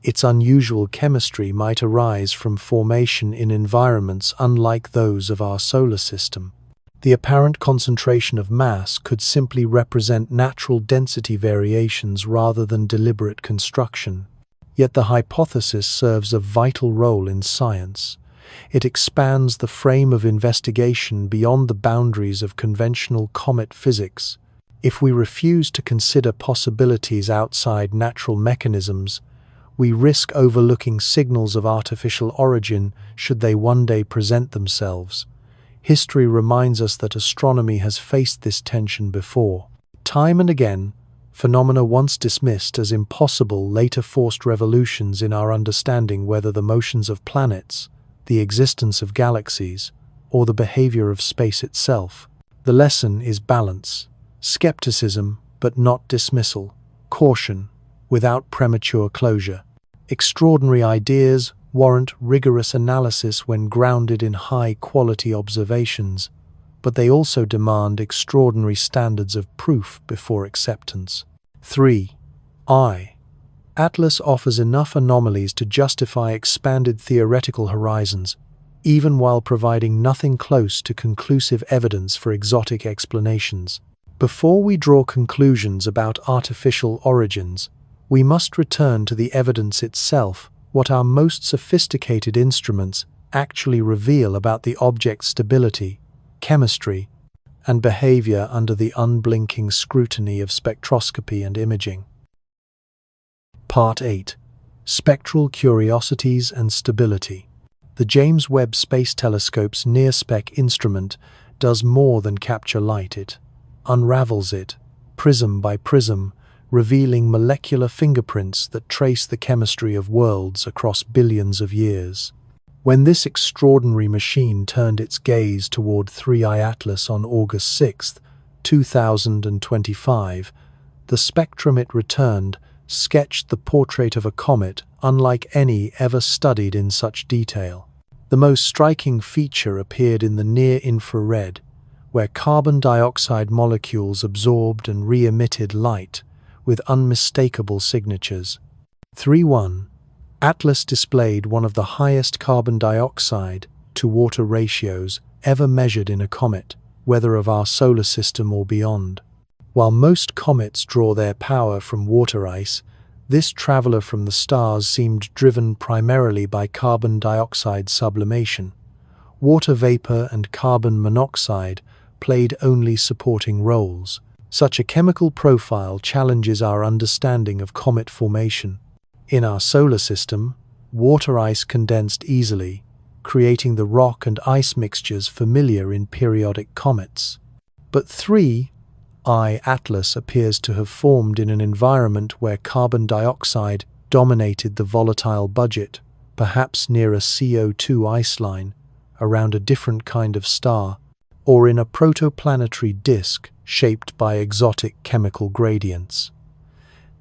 Its unusual chemistry might arise from formation in environments unlike those of our solar system. The apparent concentration of mass could simply represent natural density variations rather than deliberate construction. Yet the hypothesis serves a vital role in science. It expands the frame of investigation beyond the boundaries of conventional comet physics. If we refuse to consider possibilities outside natural mechanisms, we risk overlooking signals of artificial origin should they one day present themselves. History reminds us that astronomy has faced this tension before. Time and again, phenomena once dismissed as impossible later forced revolutions in our understanding whether the motions of planets, the existence of galaxies, or the behavior of space itself. The lesson is balance, skepticism but not dismissal, caution without premature closure. Extraordinary ideas warrant rigorous analysis when grounded in high-quality observations, but they also demand extraordinary standards of proof before acceptance. 3I Atlas offers enough anomalies to justify expanded theoretical horizons, even while providing nothing close to conclusive evidence for exotic explanations. Before we draw conclusions about artificial origins, we must return to the evidence itself, what our most sophisticated instruments actually reveal about the object's stability, chemistry, and behavior under the unblinking scrutiny of spectroscopy and imaging. Part 8. Spectral Curiosities and Stability. The James Webb Space Telescope's NIRSPEC instrument does more than capture light. It unravels it, prism by prism, revealing molecular fingerprints that trace the chemistry of worlds across billions of years. When this extraordinary machine turned its gaze toward 3I Atlas on August 6, 2025, the spectrum it returned sketched the portrait of a comet unlike any ever studied in such detail. The most striking feature appeared in the near-infrared, where carbon dioxide molecules absorbed and re-emitted light with unmistakable signatures. 3.1. Atlas displayed one of the highest carbon dioxide to water ratios ever measured in a comet, whether of our solar system or beyond. While most comets draw their power from water ice, this traveler from the stars seemed driven primarily by carbon dioxide sublimation. Water vapor and carbon monoxide played only supporting roles. Such a chemical profile challenges our understanding of comet formation. In our solar system, water ice condensed easily, creating the rock and ice mixtures familiar in periodic comets. But 3I Atlas appears to have formed in an environment where carbon dioxide dominated the volatile budget, perhaps near a CO2 ice line, around a different kind of star, or in a protoplanetary disk shaped by exotic chemical gradients.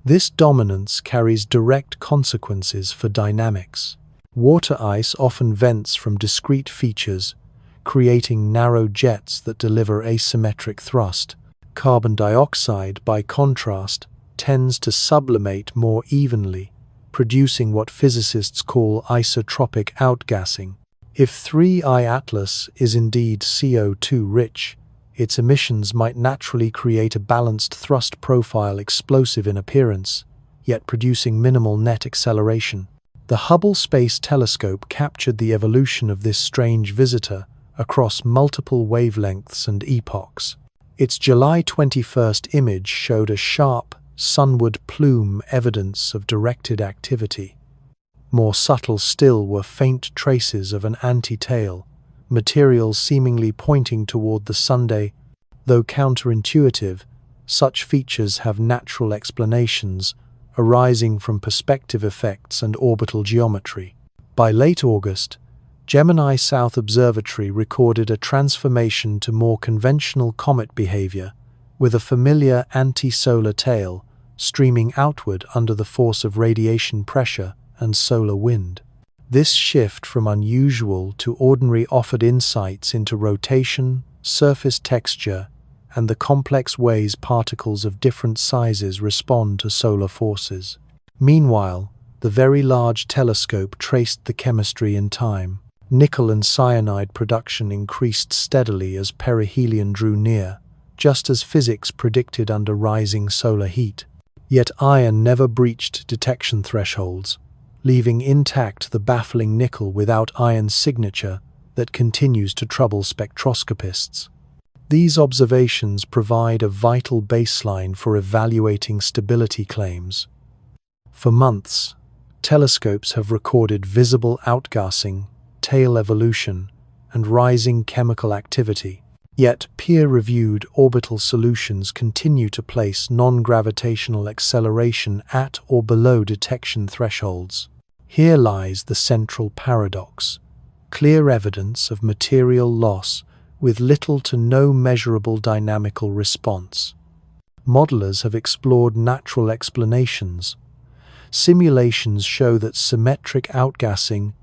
This dominance carries direct consequences for dynamics. Water ice often vents from discrete features, creating narrow jets that deliver asymmetric thrust. Carbon dioxide, by contrast, tends to sublimate more evenly, producing what physicists call isotropic outgassing. If 3I Atlas is indeed CO2-rich, its emissions might naturally create a balanced thrust profile explosive in appearance, yet producing minimal net acceleration. The Hubble Space Telescope captured the evolution of this strange visitor across multiple wavelengths and epochs. Its July 21st image showed a sharp, sunward plume, evidence of directed activity. More subtle still were faint traces of an anti-tail, materials seemingly pointing toward the Sunday. Though counterintuitive, such features have natural explanations arising from perspective effects and orbital geometry. By late August, Gemini South Observatory recorded a transformation to more conventional comet behavior, with a familiar anti-solar tail streaming outward under the force of radiation pressure and solar wind. This shift from unusual to ordinary offered insights into rotation, surface texture, and the complex ways particles of different sizes respond to solar forces. Meanwhile, the Very Large Telescope traced the chemistry in time. Nickel and cyanide production increased steadily as perihelion drew near, just as physics predicted under rising solar heat. Yet iron never breached detection thresholds, leaving intact the baffling nickel without iron's signature that continues to trouble spectroscopists. These observations provide a vital baseline for evaluating stability claims. For months, telescopes have recorded visible outgassing, tail evolution, and rising chemical activity. Yet peer-reviewed orbital solutions continue to place non-gravitational acceleration at or below detection thresholds. Here lies the central paradox: clear evidence of material loss with little to no measurable dynamical response. Modelers have explored natural explanations. Simulations show that symmetric outgassing,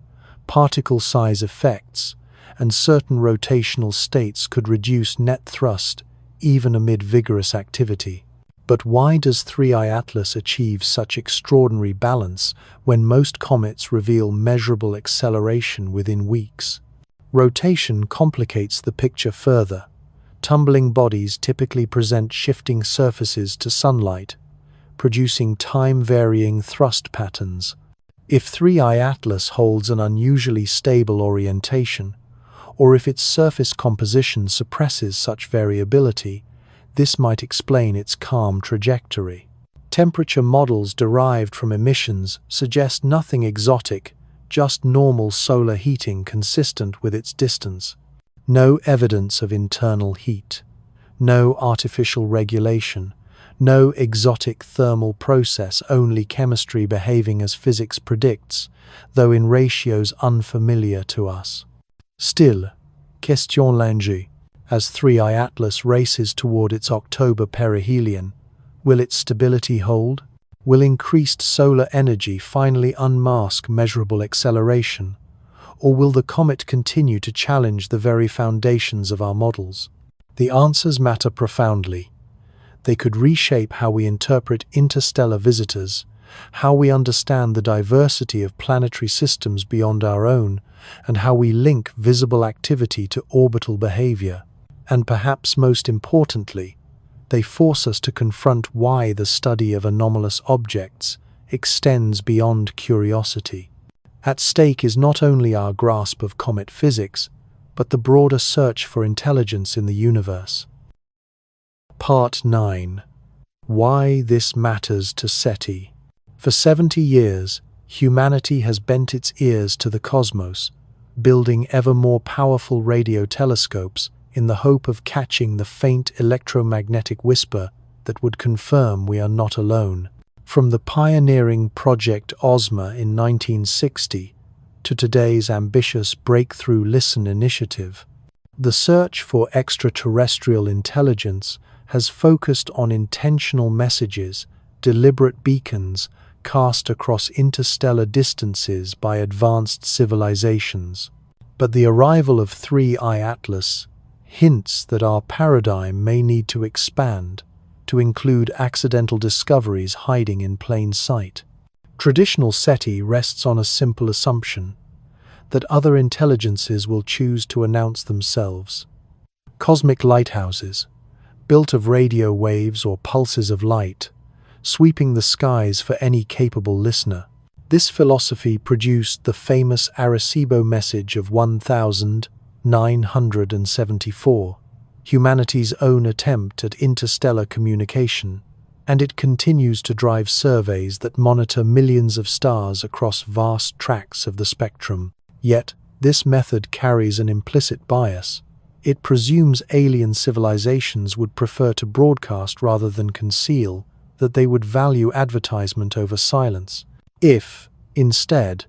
particle size effects, and certain rotational states could reduce net thrust even amid vigorous activity. But why does 3I Atlas achieve such extraordinary balance when most comets reveal measurable acceleration within weeks? Rotation complicates the picture further. Tumbling bodies typically present shifting surfaces to sunlight, producing time-varying thrust patterns. If 3I Atlas holds an unusually stable orientation, or if its surface composition suppresses such variability, this might explain its calm trajectory. Temperature models derived from emissions suggest nothing exotic, just normal solar heating consistent with its distance. No evidence of internal heat, no artificial regulation, no exotic thermal process, only chemistry behaving as physics predicts, though in ratios unfamiliar to us. Still, question lingue. As 3I Atlas races toward its October perihelion, will its stability hold? Will increased solar energy finally unmask measurable acceleration? Or will the comet continue to challenge the very foundations of our models? The answers matter profoundly. They could reshape how we interpret interstellar visitors, how we understand the diversity of planetary systems beyond our own, and how we link visible activity to orbital behavior. And perhaps most importantly, they force us to confront why the study of anomalous objects extends beyond curiosity. At stake is not only our grasp of comet physics, but the broader search for intelligence in the universe. Part 9. Why this matters to SETI. For 70 years, humanity has bent its ears to the cosmos, building ever more powerful radio telescopes in the hope of catching the faint electromagnetic whisper that would confirm we are not alone. From the pioneering Project Ozma in 1960 to today's ambitious Breakthrough Listen initiative, the search for extraterrestrial intelligence has focused on intentional messages, deliberate beacons cast across interstellar distances by advanced civilizations. But the arrival of 3I Atlas hints that our paradigm may need to expand to include accidental discoveries hiding in plain sight. Traditional SETI rests on a simple assumption that other intelligences will choose to announce themselves. Cosmic lighthouses, built of radio waves or pulses of light, sweeping the skies for any capable listener. This philosophy produced the famous Arecibo message of 1974, humanity's own attempt at interstellar communication, and it continues to drive surveys that monitor millions of stars across vast tracts of the spectrum. Yet, this method carries an implicit bias. It presumes alien civilizations would prefer to broadcast rather than conceal, that they would value advertisement over silence. If, instead,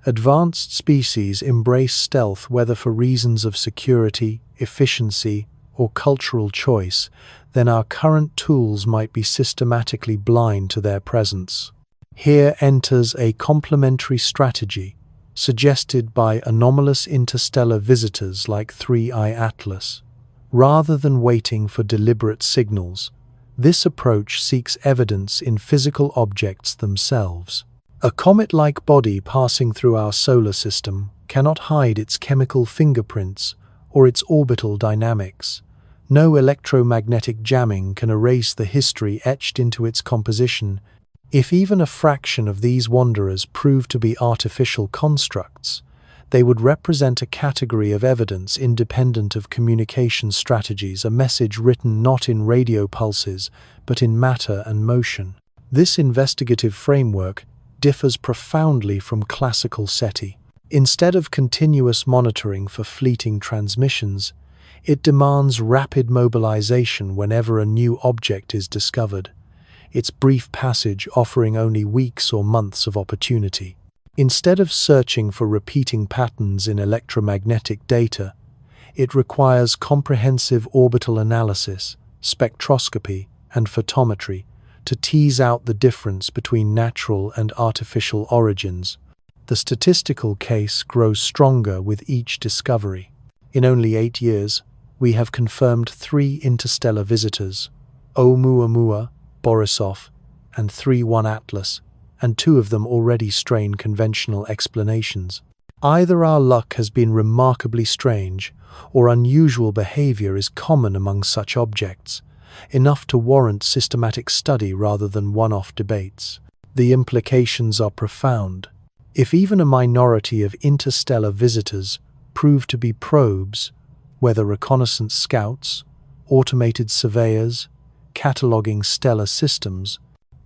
advanced species embrace stealth whether for reasons of security, efficiency, or cultural choice, then our current tools might be systematically blind to their presence. Here enters a complementary strategy suggested by anomalous interstellar visitors like 3I Atlas. Rather than waiting for deliberate signals, this approach seeks evidence in physical objects themselves. A comet-like body passing through our solar system cannot hide its chemical fingerprints or its orbital dynamics. No electromagnetic jamming can erase the history etched into its composition. If even a fraction of these wanderers prove to be artificial constructs, they would represent a category of evidence independent of communication strategies, a message written not in radio pulses, but in matter and motion. This investigative framework differs profoundly from classical SETI. Instead of continuous monitoring for fleeting transmissions, it demands rapid mobilization whenever a new object is discovered, its brief passage offering only weeks or months of opportunity. Instead of searching for repeating patterns in electromagnetic data, it requires comprehensive orbital analysis, spectroscopy, and photometry to tease out the difference between natural and artificial origins. The statistical case grows stronger with each discovery. In only 8 years, we have confirmed 3 interstellar visitors, Oumuamua, Borisov, and 3I Atlas, and 2 of them already strain conventional explanations. Either our luck has been remarkably strange, or unusual behavior is common among such objects, enough to warrant systematic study rather than one-off debates. The implications are profound. If even a minority of interstellar visitors prove to be probes, whether reconnaissance scouts, automated surveyors, cataloging stellar systems,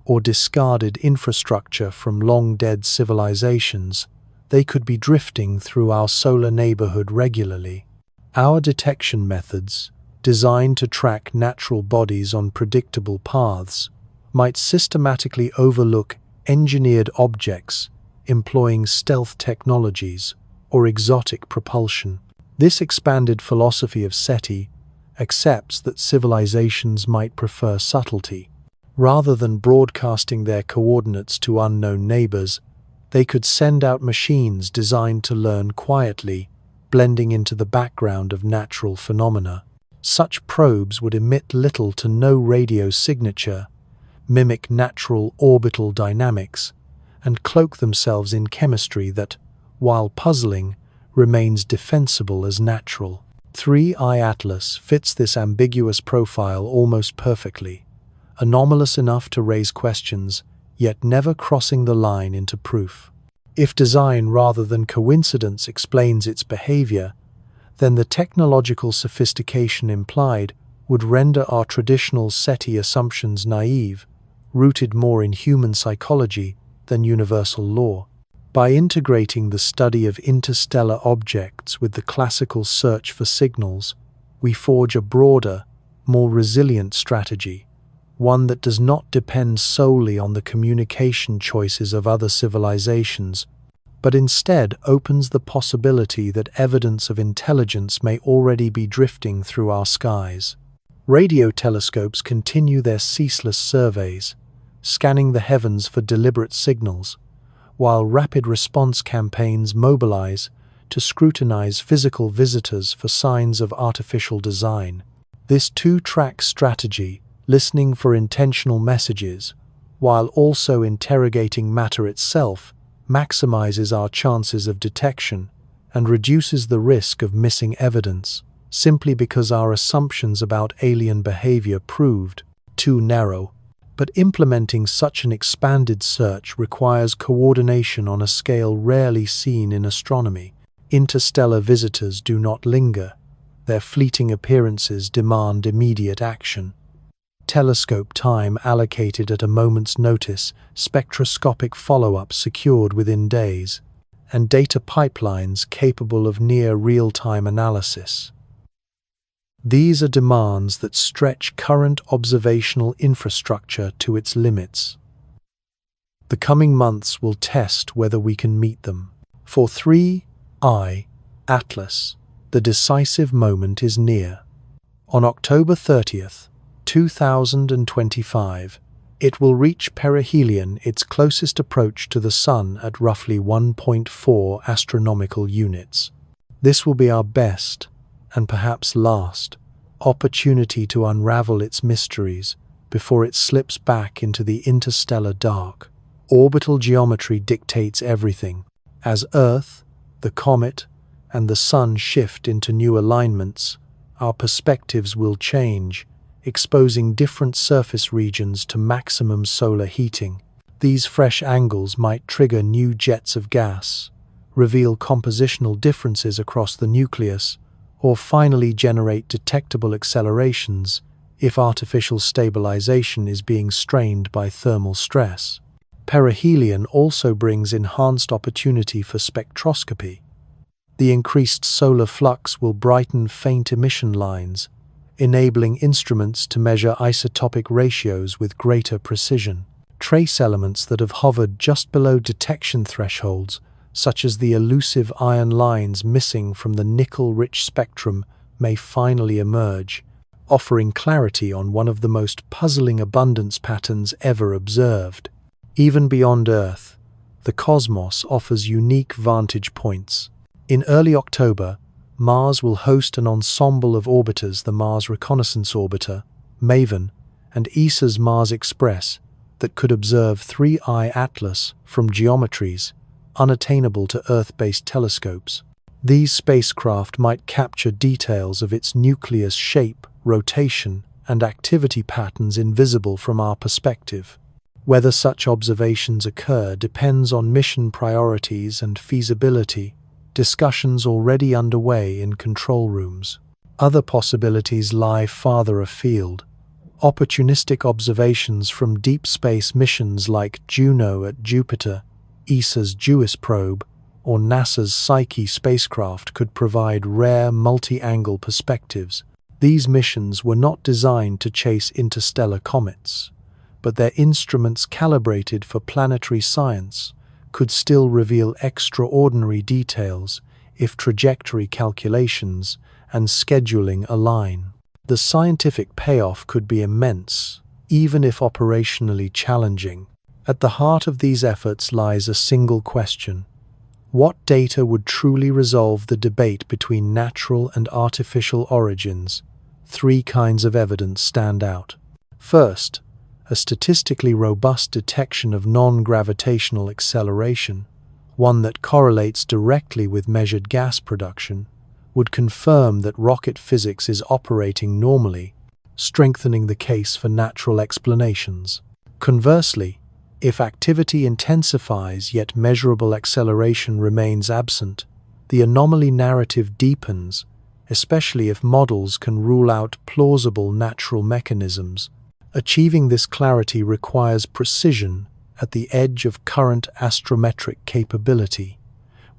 or discarded infrastructure from long-dead civilizations, they could be drifting through our solar neighborhood regularly. Our detection methods, designed to track natural bodies on predictable paths, might systematically overlook engineered objects employing stealth technologies or exotic propulsion. This expanded philosophy of SETI accepts that civilizations might prefer subtlety. Rather than broadcasting their coordinates to unknown neighbors, they could send out machines designed to learn quietly, blending into the background of natural phenomena. Such probes would emit little to no radio signature, mimic natural orbital dynamics, and cloak themselves in chemistry that, while puzzling, remains defensible as natural. 3I Atlas fits this ambiguous profile almost perfectly, anomalous enough to raise questions, yet never crossing the line into proof. If design rather than coincidence explains its behavior, then the technological sophistication implied would render our traditional SETI assumptions naive, rooted more in human psychology than universal law. By integrating the study of interstellar objects with the classical search for signals, we forge a broader, more resilient strategy, one that does not depend solely on the communication choices of other civilizations, but instead opens the possibility that evidence of intelligence may already be drifting through our skies. Radio telescopes continue their ceaseless surveys, scanning the heavens for deliberate signals, while rapid response campaigns mobilize to scrutinize physical visitors for signs of artificial design. This two-track strategy, listening for intentional messages, while also interrogating matter itself, maximizes our chances of detection and reduces the risk of missing evidence, simply because our assumptions about alien behavior proved too narrow. But implementing such an expanded search requires coordination on a scale rarely seen in astronomy. Interstellar visitors do not linger. Their fleeting appearances demand immediate action. Telescope time allocated at a moment's notice, spectroscopic follow-up secured within days, and data pipelines capable of near real-time analysis. These are demands that stretch current observational infrastructure to its limits. The coming months will test whether we can meet them. For 3I Atlas, the decisive moment is near. On October 30th, 2025, it will reach perihelion, its closest approach to the Sun at roughly 1.4 astronomical units. This will be our best, and perhaps last, opportunity to unravel its mysteries before it slips back into the interstellar dark. Orbital geometry dictates everything. As Earth, the comet, and the Sun shift into new alignments, our perspectives will change, exposing different surface regions to maximum solar heating. These fresh angles might trigger new jets of gas, reveal compositional differences across the nucleus, or finally generate detectable accelerations if artificial stabilization is being strained by thermal stress. Perihelion also brings enhanced opportunity for spectroscopy. The increased solar flux will brighten faint emission lines, enabling instruments to measure isotopic ratios with greater precision. Trace elements that have hovered just below detection thresholds, such as the elusive iron lines missing from the nickel-rich spectrum, may finally emerge, offering clarity on one of the most puzzling abundance patterns ever observed. Even beyond Earth, the cosmos offers unique vantage points. In early October, Mars will host an ensemble of orbiters, the Mars Reconnaissance Orbiter, MAVEN, and ESA's Mars Express, that could observe 3I Atlas from geometries unattainable to Earth-based telescopes. These spacecraft might capture details of its nucleus shape, rotation, and activity patterns invisible from our perspective. Whether such observations occur depends on mission priorities and feasibility, discussions already underway in control rooms. Other possibilities lie farther afield. Opportunistic observations from deep space missions like Juno at Jupiter, ESA's JUICE probe, or NASA's Psyche spacecraft could provide rare multi-angle perspectives. These missions were not designed to chase interstellar comets, but their instruments calibrated for planetary science could still reveal extraordinary details if trajectory calculations and scheduling align. The scientific payoff could be immense, even if operationally challenging. At the heart of these efforts lies a single question: what data would truly resolve the debate between natural and artificial origins, three kinds of evidence stand out. First, a statistically robust detection of non-gravitational acceleration, one that correlates directly with measured gas production, would confirm that rocket physics is operating normally, strengthening the case for natural explanations. Conversely, if activity intensifies yet measurable acceleration remains absent, the anomaly narrative deepens, especially if models can rule out plausible natural mechanisms. Achieving this clarity requires precision at the edge of current astrometric capability,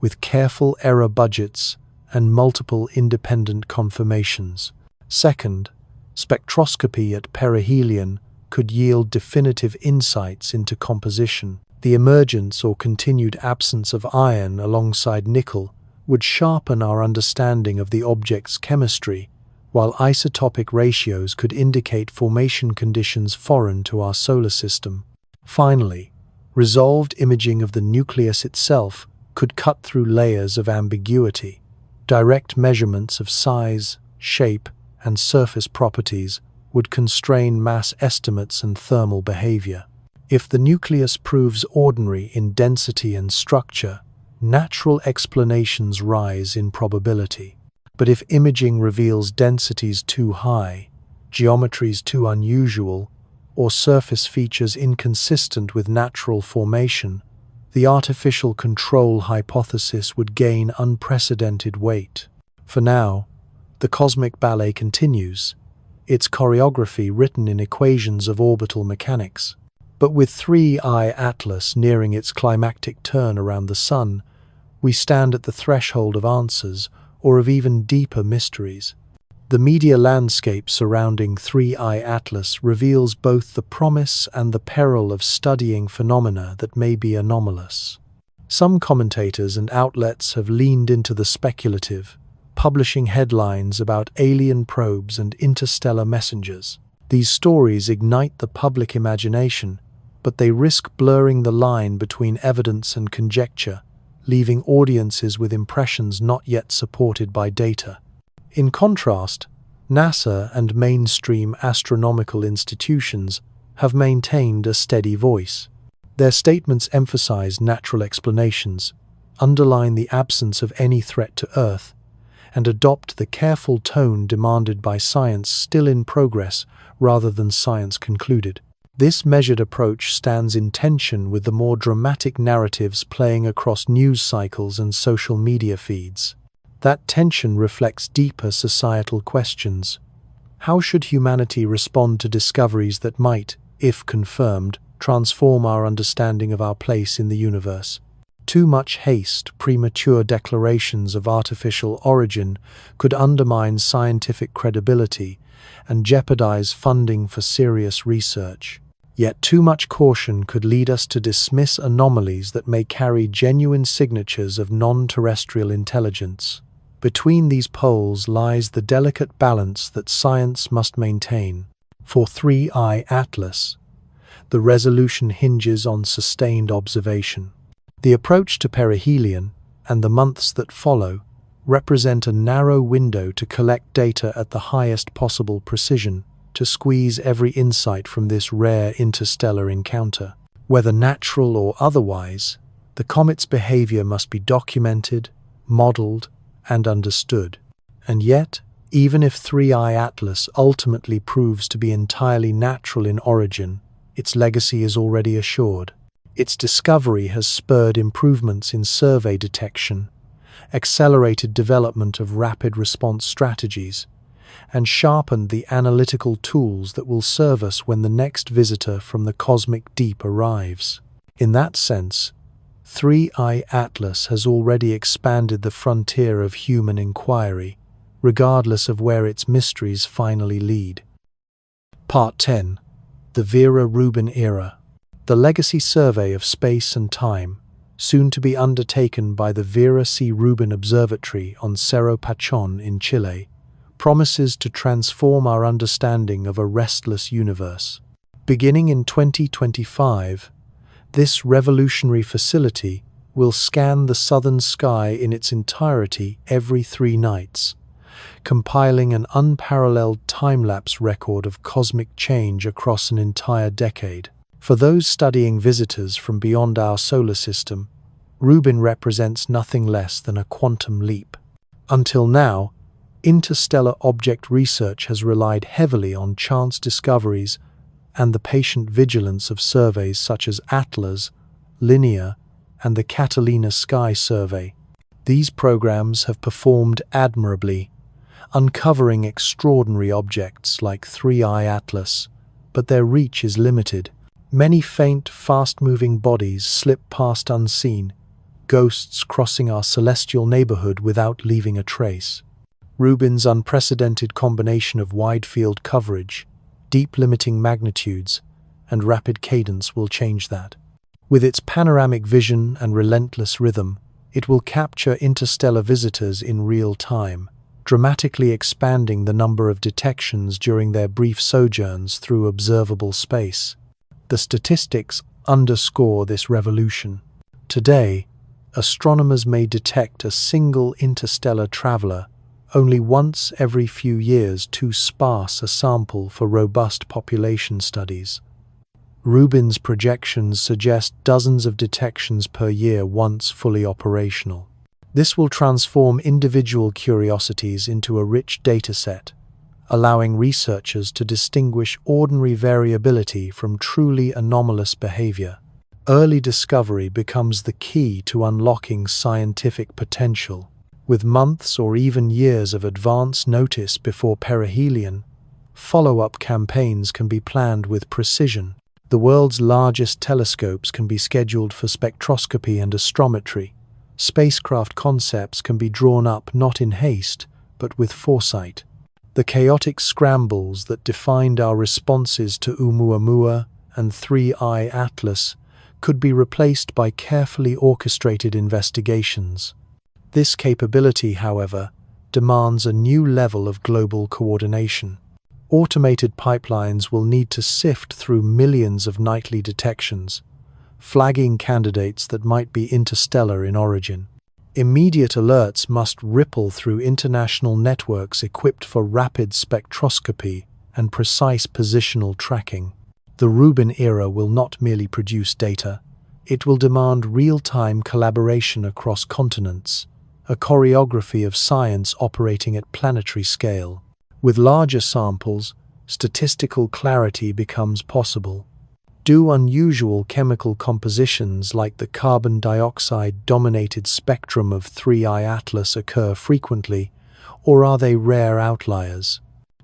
with careful error budgets and multiple independent confirmations. Second, spectroscopy at perihelion could yield definitive insights into composition. The emergence or continued absence of iron alongside nickel would sharpen our understanding of the object's chemistry, while isotopic ratios could indicate formation conditions foreign to our solar system. Finally, resolved imaging of the nucleus itself could cut through layers of ambiguity. Direct measurements of size, shape, and surface properties would constrain mass estimates and thermal behavior. If the nucleus proves ordinary in density and structure, natural explanations rise in probability. But if imaging reveals densities too high, geometries too unusual, or surface features inconsistent with natural formation, the artificial control hypothesis would gain unprecedented weight. For now, the cosmic ballet continues, its choreography written in equations of orbital mechanics. But with 3I Atlas nearing its climactic turn around the Sun, we stand at the threshold of answers, or of even deeper mysteries. The media landscape surrounding 3I Atlas reveals both the promise and the peril of studying phenomena that may be anomalous. Some commentators and outlets have leaned into the speculative, publishing headlines about alien probes and interstellar messengers. These stories ignite the public imagination, but they risk blurring the line between evidence and conjecture, leaving audiences with impressions not yet supported by data. In contrast, NASA and mainstream astronomical institutions have maintained a steady voice. Their statements emphasize natural explanations, underline the absence of any threat to Earth, and adopt the careful tone demanded by science still in progress rather than science concluded. This measured approach stands in tension with the more dramatic narratives playing across news cycles and social media feeds. That tension reflects deeper societal questions. How should humanity respond to discoveries that might, if confirmed, transform our understanding of our place in the universe? Too much haste, premature declarations of artificial origin could undermine scientific credibility and jeopardize funding for serious research. Yet too much caution could lead us to dismiss anomalies that may carry genuine signatures of non-terrestrial intelligence. Between these poles lies the delicate balance that science must maintain. For 3I Atlas, the resolution hinges on sustained observation. The approach to perihelion, and the months that follow, represent a narrow window to collect data at the highest possible precision, to squeeze every insight from this rare interstellar encounter. Whether natural or otherwise, the comet's behavior must be documented, modeled, and understood. And yet, even if 3I Atlas ultimately proves to be entirely natural in origin, its legacy is already assured. Its discovery has spurred improvements in survey detection, accelerated development of rapid response strategies, and sharpened the analytical tools that will serve us when the next visitor from the cosmic deep arrives. In that sense, 3I Atlas has already expanded the frontier of human inquiry, regardless of where its mysteries finally lead. Part 10. The Vera Rubin Era. The legacy survey of space and time, soon to be undertaken by the Vera C. Rubin Observatory on Cerro Pachon in Chile, promises to transform our understanding of a restless universe. Beginning in 2025, this revolutionary facility will scan the southern sky in its entirety every 3 nights, compiling an unparalleled time-lapse record of cosmic change across an entire decade. For those studying visitors from beyond our solar system, Rubin represents nothing less than a quantum leap. Until now, interstellar object research has relied heavily on chance discoveries and the patient vigilance of surveys such as ATLAS, Linear, and the Catalina Sky Survey. These programs have performed admirably, uncovering extraordinary objects like 3I Atlas, but their reach is limited. Many faint, fast-moving bodies slip past unseen, ghosts crossing our celestial neighborhood without leaving a trace. Rubin's unprecedented combination of wide-field coverage, deep limiting magnitudes, and rapid cadence will change that. With its panoramic vision and relentless rhythm, it will capture interstellar visitors in real time, dramatically expanding the number of detections during their brief sojourns through observable space. The statistics underscore this revolution. Today, astronomers may detect a single interstellar traveler only once every few years, too sparse a sample for robust population studies. Rubin's projections suggest dozens of detections per year once fully operational. This will transform individual curiosities into a rich dataset, allowing researchers to distinguish ordinary variability from truly anomalous behavior. Early discovery becomes the key to unlocking scientific potential. With months or even years of advance notice before perihelion, follow-up campaigns can be planned with precision. The world's largest telescopes can be scheduled for spectroscopy and astrometry. Spacecraft concepts can be drawn up not in haste, but with foresight. The chaotic scrambles that defined our responses to Oumuamua and 3I Atlas could be replaced by carefully orchestrated investigations. This capability, however, demands a new level of global coordination. Automated pipelines will need to sift through millions of nightly detections, flagging candidates that might be interstellar in origin. Immediate alerts must ripple through international networks equipped for rapid spectroscopy and precise positional tracking. The Rubin era will not merely produce data, it will demand real-time collaboration across continents, a choreography of science operating at planetary scale. With larger samples, statistical clarity becomes possible. Do unusual chemical compositions like the carbon dioxide-dominated spectrum of 3I Atlas occur frequently, or are they rare outliers?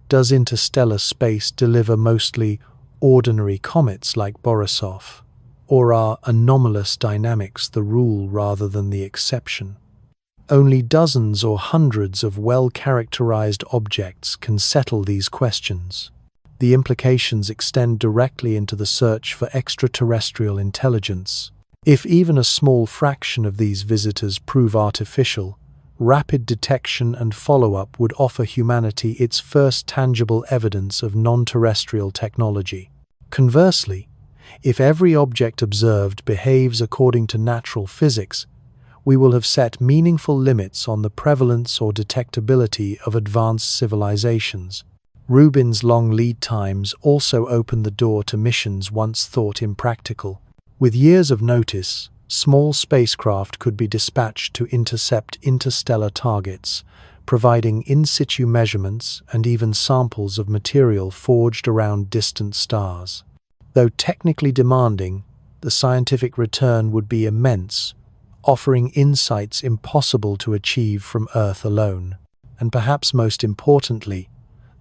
Does interstellar space deliver mostly ordinary comets like Borisov, or are anomalous dynamics the rule rather than the exception? Only dozens or hundreds of well-characterized objects can settle these questions. The implications extend directly into the search for extraterrestrial intelligence. If even a small fraction of these visitors prove artificial, rapid detection and follow-up would offer humanity its first tangible evidence of non-terrestrial technology. Conversely, if every object observed behaves according to natural physics, we will have set meaningful limits on the prevalence or detectability of advanced civilizations. Rubin's long lead times also open the door to missions once thought impractical. With years of notice, small spacecraft could be dispatched to intercept interstellar targets, providing in-situ measurements and even samples of material forged around distant stars. Though technically demanding, the scientific return would be immense, offering insights impossible to achieve from Earth alone. And perhaps most importantly,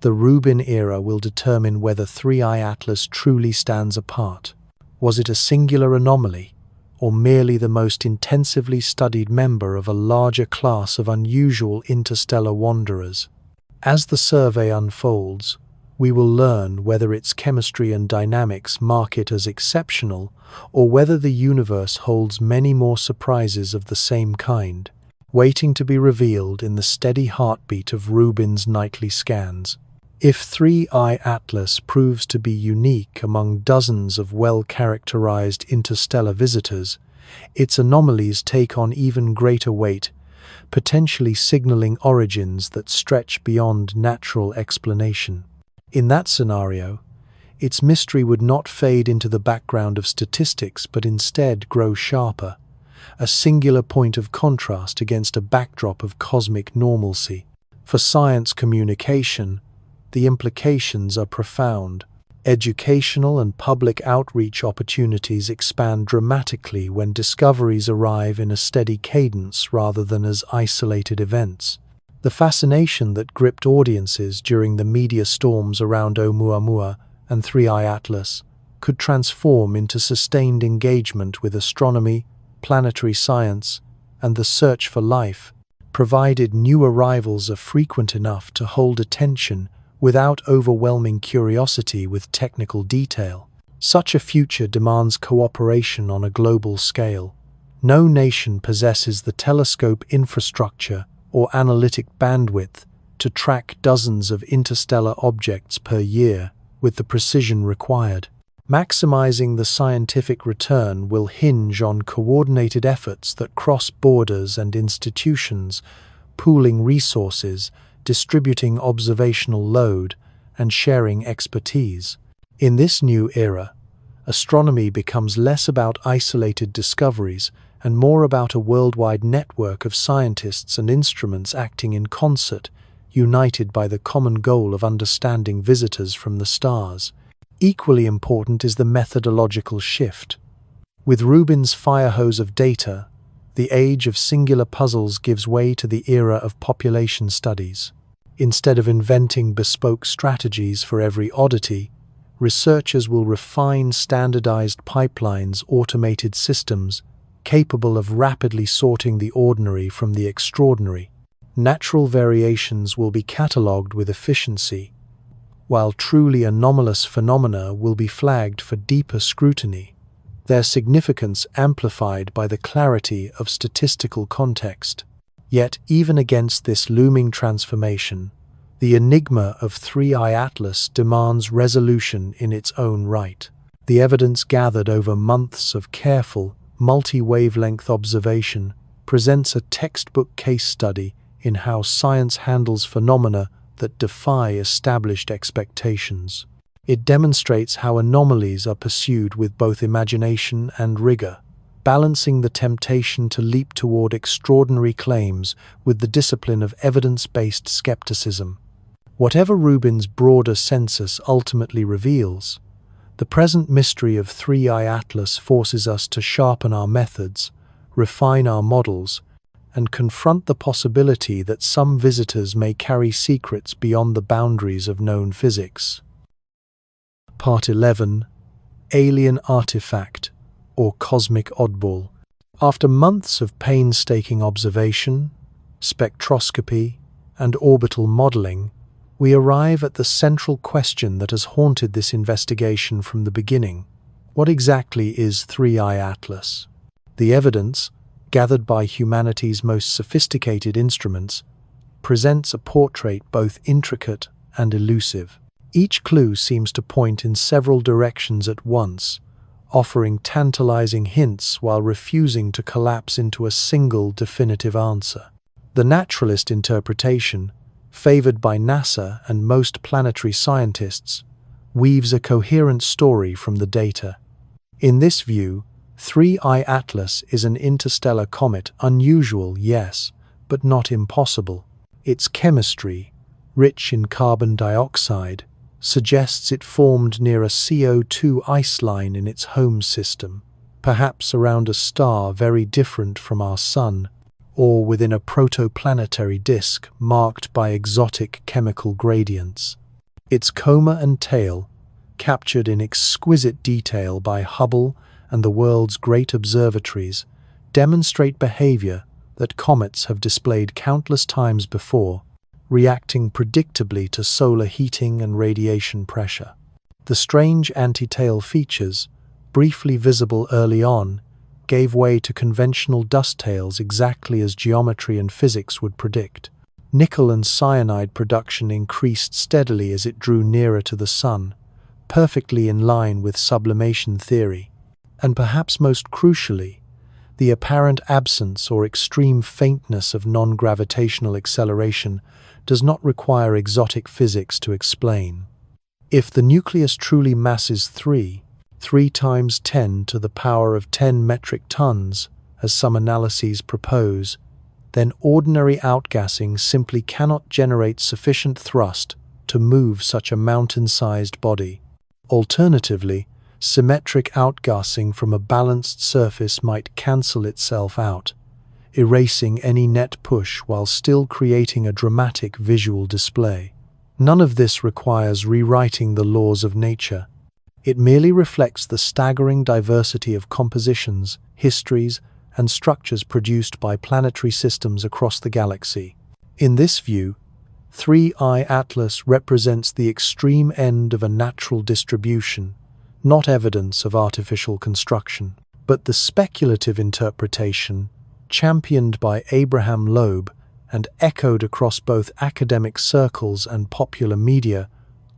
the Rubin era will determine whether 3I Atlas truly stands apart. Was it a singular anomaly, or merely the most intensively studied member of a larger class of unusual interstellar wanderers? As the survey unfolds, we will learn whether its chemistry and dynamics mark it as exceptional, or whether the universe holds many more surprises of the same kind, waiting to be revealed in the steady heartbeat of Rubin's nightly scans. If 3I Atlas proves to be unique among dozens of well-characterized interstellar visitors, its anomalies take on even greater weight, potentially signaling origins that stretch beyond natural explanation. In that scenario, its mystery would not fade into the background of statistics but instead grow sharper, a singular point of contrast against a backdrop of cosmic normalcy. For science communication, the implications are profound. Educational and public outreach opportunities expand dramatically when discoveries arrive in a steady cadence rather than as isolated events. The fascination that gripped audiences during the media storms around Oumuamua and 3I Atlas could transform into sustained engagement with astronomy, planetary science, and the search for life, provided new arrivals are frequent enough to hold attention without overwhelming curiosity with technical detail. Such a future demands cooperation on a global scale. No nation possesses the telescope infrastructure or analytic bandwidth to track dozens of interstellar objects per year with the precision required. Maximizing the scientific return will hinge on coordinated efforts that cross borders and institutions, pooling resources, distributing observational load, and sharing expertise. In this new era, astronomy becomes less about isolated discoveries and more about a worldwide network of scientists and instruments acting in concert, united by the common goal of understanding visitors from the stars. Equally important is the methodological shift. With Rubin's fire hose of data, the age of singular puzzles gives way to the era of population studies. Instead of inventing bespoke strategies for every oddity, researchers will refine standardized pipelines, automated systems, capable of rapidly sorting the ordinary from the extraordinary. Natural variations will be catalogued with efficiency, while truly anomalous phenomena will be flagged for deeper scrutiny, their significance amplified by the clarity of statistical context. Yet, even against this looming transformation, the enigma of 3I Atlas demands resolution in its own right. The evidence gathered over months of careful, multi-wavelength observation presents a textbook case study in how science handles phenomena that defy established expectations. It demonstrates how anomalies are pursued with both imagination and rigor, balancing the temptation to leap toward extraordinary claims with the discipline of evidence-based skepticism. Whatever Rubin's broader census ultimately reveals, the present mystery of 3I Atlas forces us to sharpen our methods, refine our models, and confront the possibility that some visitors may carry secrets beyond the boundaries of known physics. Part 11. Alien Artifact, or Cosmic Oddball. After months of painstaking observation, spectroscopy, and orbital modeling, we arrive at the central question that has haunted this investigation from the beginning. What exactly is 3I Atlas? The evidence, gathered by humanity's most sophisticated instruments, presents a portrait both intricate and elusive. Each clue seems to point in several directions at once, offering tantalizing hints while refusing to collapse into a single definitive answer. The naturalist interpretation, favored by NASA and most planetary scientists, weaves a coherent story from the data. In this view, 3I Atlas is an interstellar comet, unusual, yes, but not impossible. Its chemistry, rich in carbon dioxide, suggests it formed near a CO2 ice line in its home system, perhaps around a star very different from our Sun, or within a protoplanetary disk marked by exotic chemical gradients. Its coma and tail, captured in exquisite detail by Hubble and the world's great observatories, demonstrate behavior that comets have displayed countless times before, reacting predictably to solar heating and radiation pressure. The strange anti-tail features, briefly visible early on, gave way to conventional dust tails exactly as geometry and physics would predict. Nickel and cyanide production increased steadily as it drew nearer to the Sun, perfectly in line with sublimation theory. And perhaps most crucially, The apparent absence or extreme faintness of non-gravitational acceleration does not require exotic physics to explain. If the nucleus truly masses 3 times 10 to the power of 10 metric tons, as some analyses propose, then ordinary outgassing simply cannot generate sufficient thrust to move such a mountain-sized body. Alternatively, symmetric outgassing from a balanced surface might cancel itself out, erasing any net push while still creating a dramatic visual display. None of this requires rewriting the laws of nature. It merely reflects the staggering diversity of compositions, histories, and structures produced by planetary systems across the galaxy. In this view, 3I Atlas represents the extreme end of a natural distribution, not evidence of artificial construction. But the speculative interpretation, championed by Abraham Loeb and echoed across both academic circles and popular media,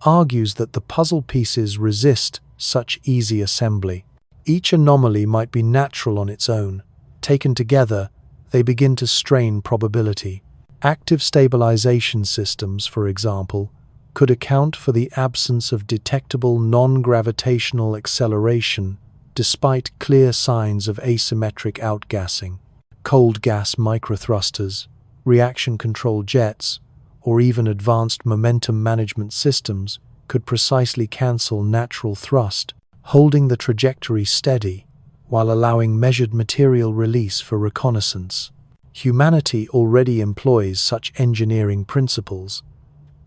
argues that the puzzle pieces resist such easy assembly. Each anomaly might be natural on its own. Taken together, they begin to strain probability. Active stabilization systems, for example, could account for the absence of detectable non-gravitational acceleration despite clear signs of asymmetric outgassing. Cold gas microthrusters, reaction control jets, or even advanced momentum management systems could precisely cancel natural thrust, holding the trajectory steady while allowing measured material release for reconnaissance. Humanity already employs such engineering principles.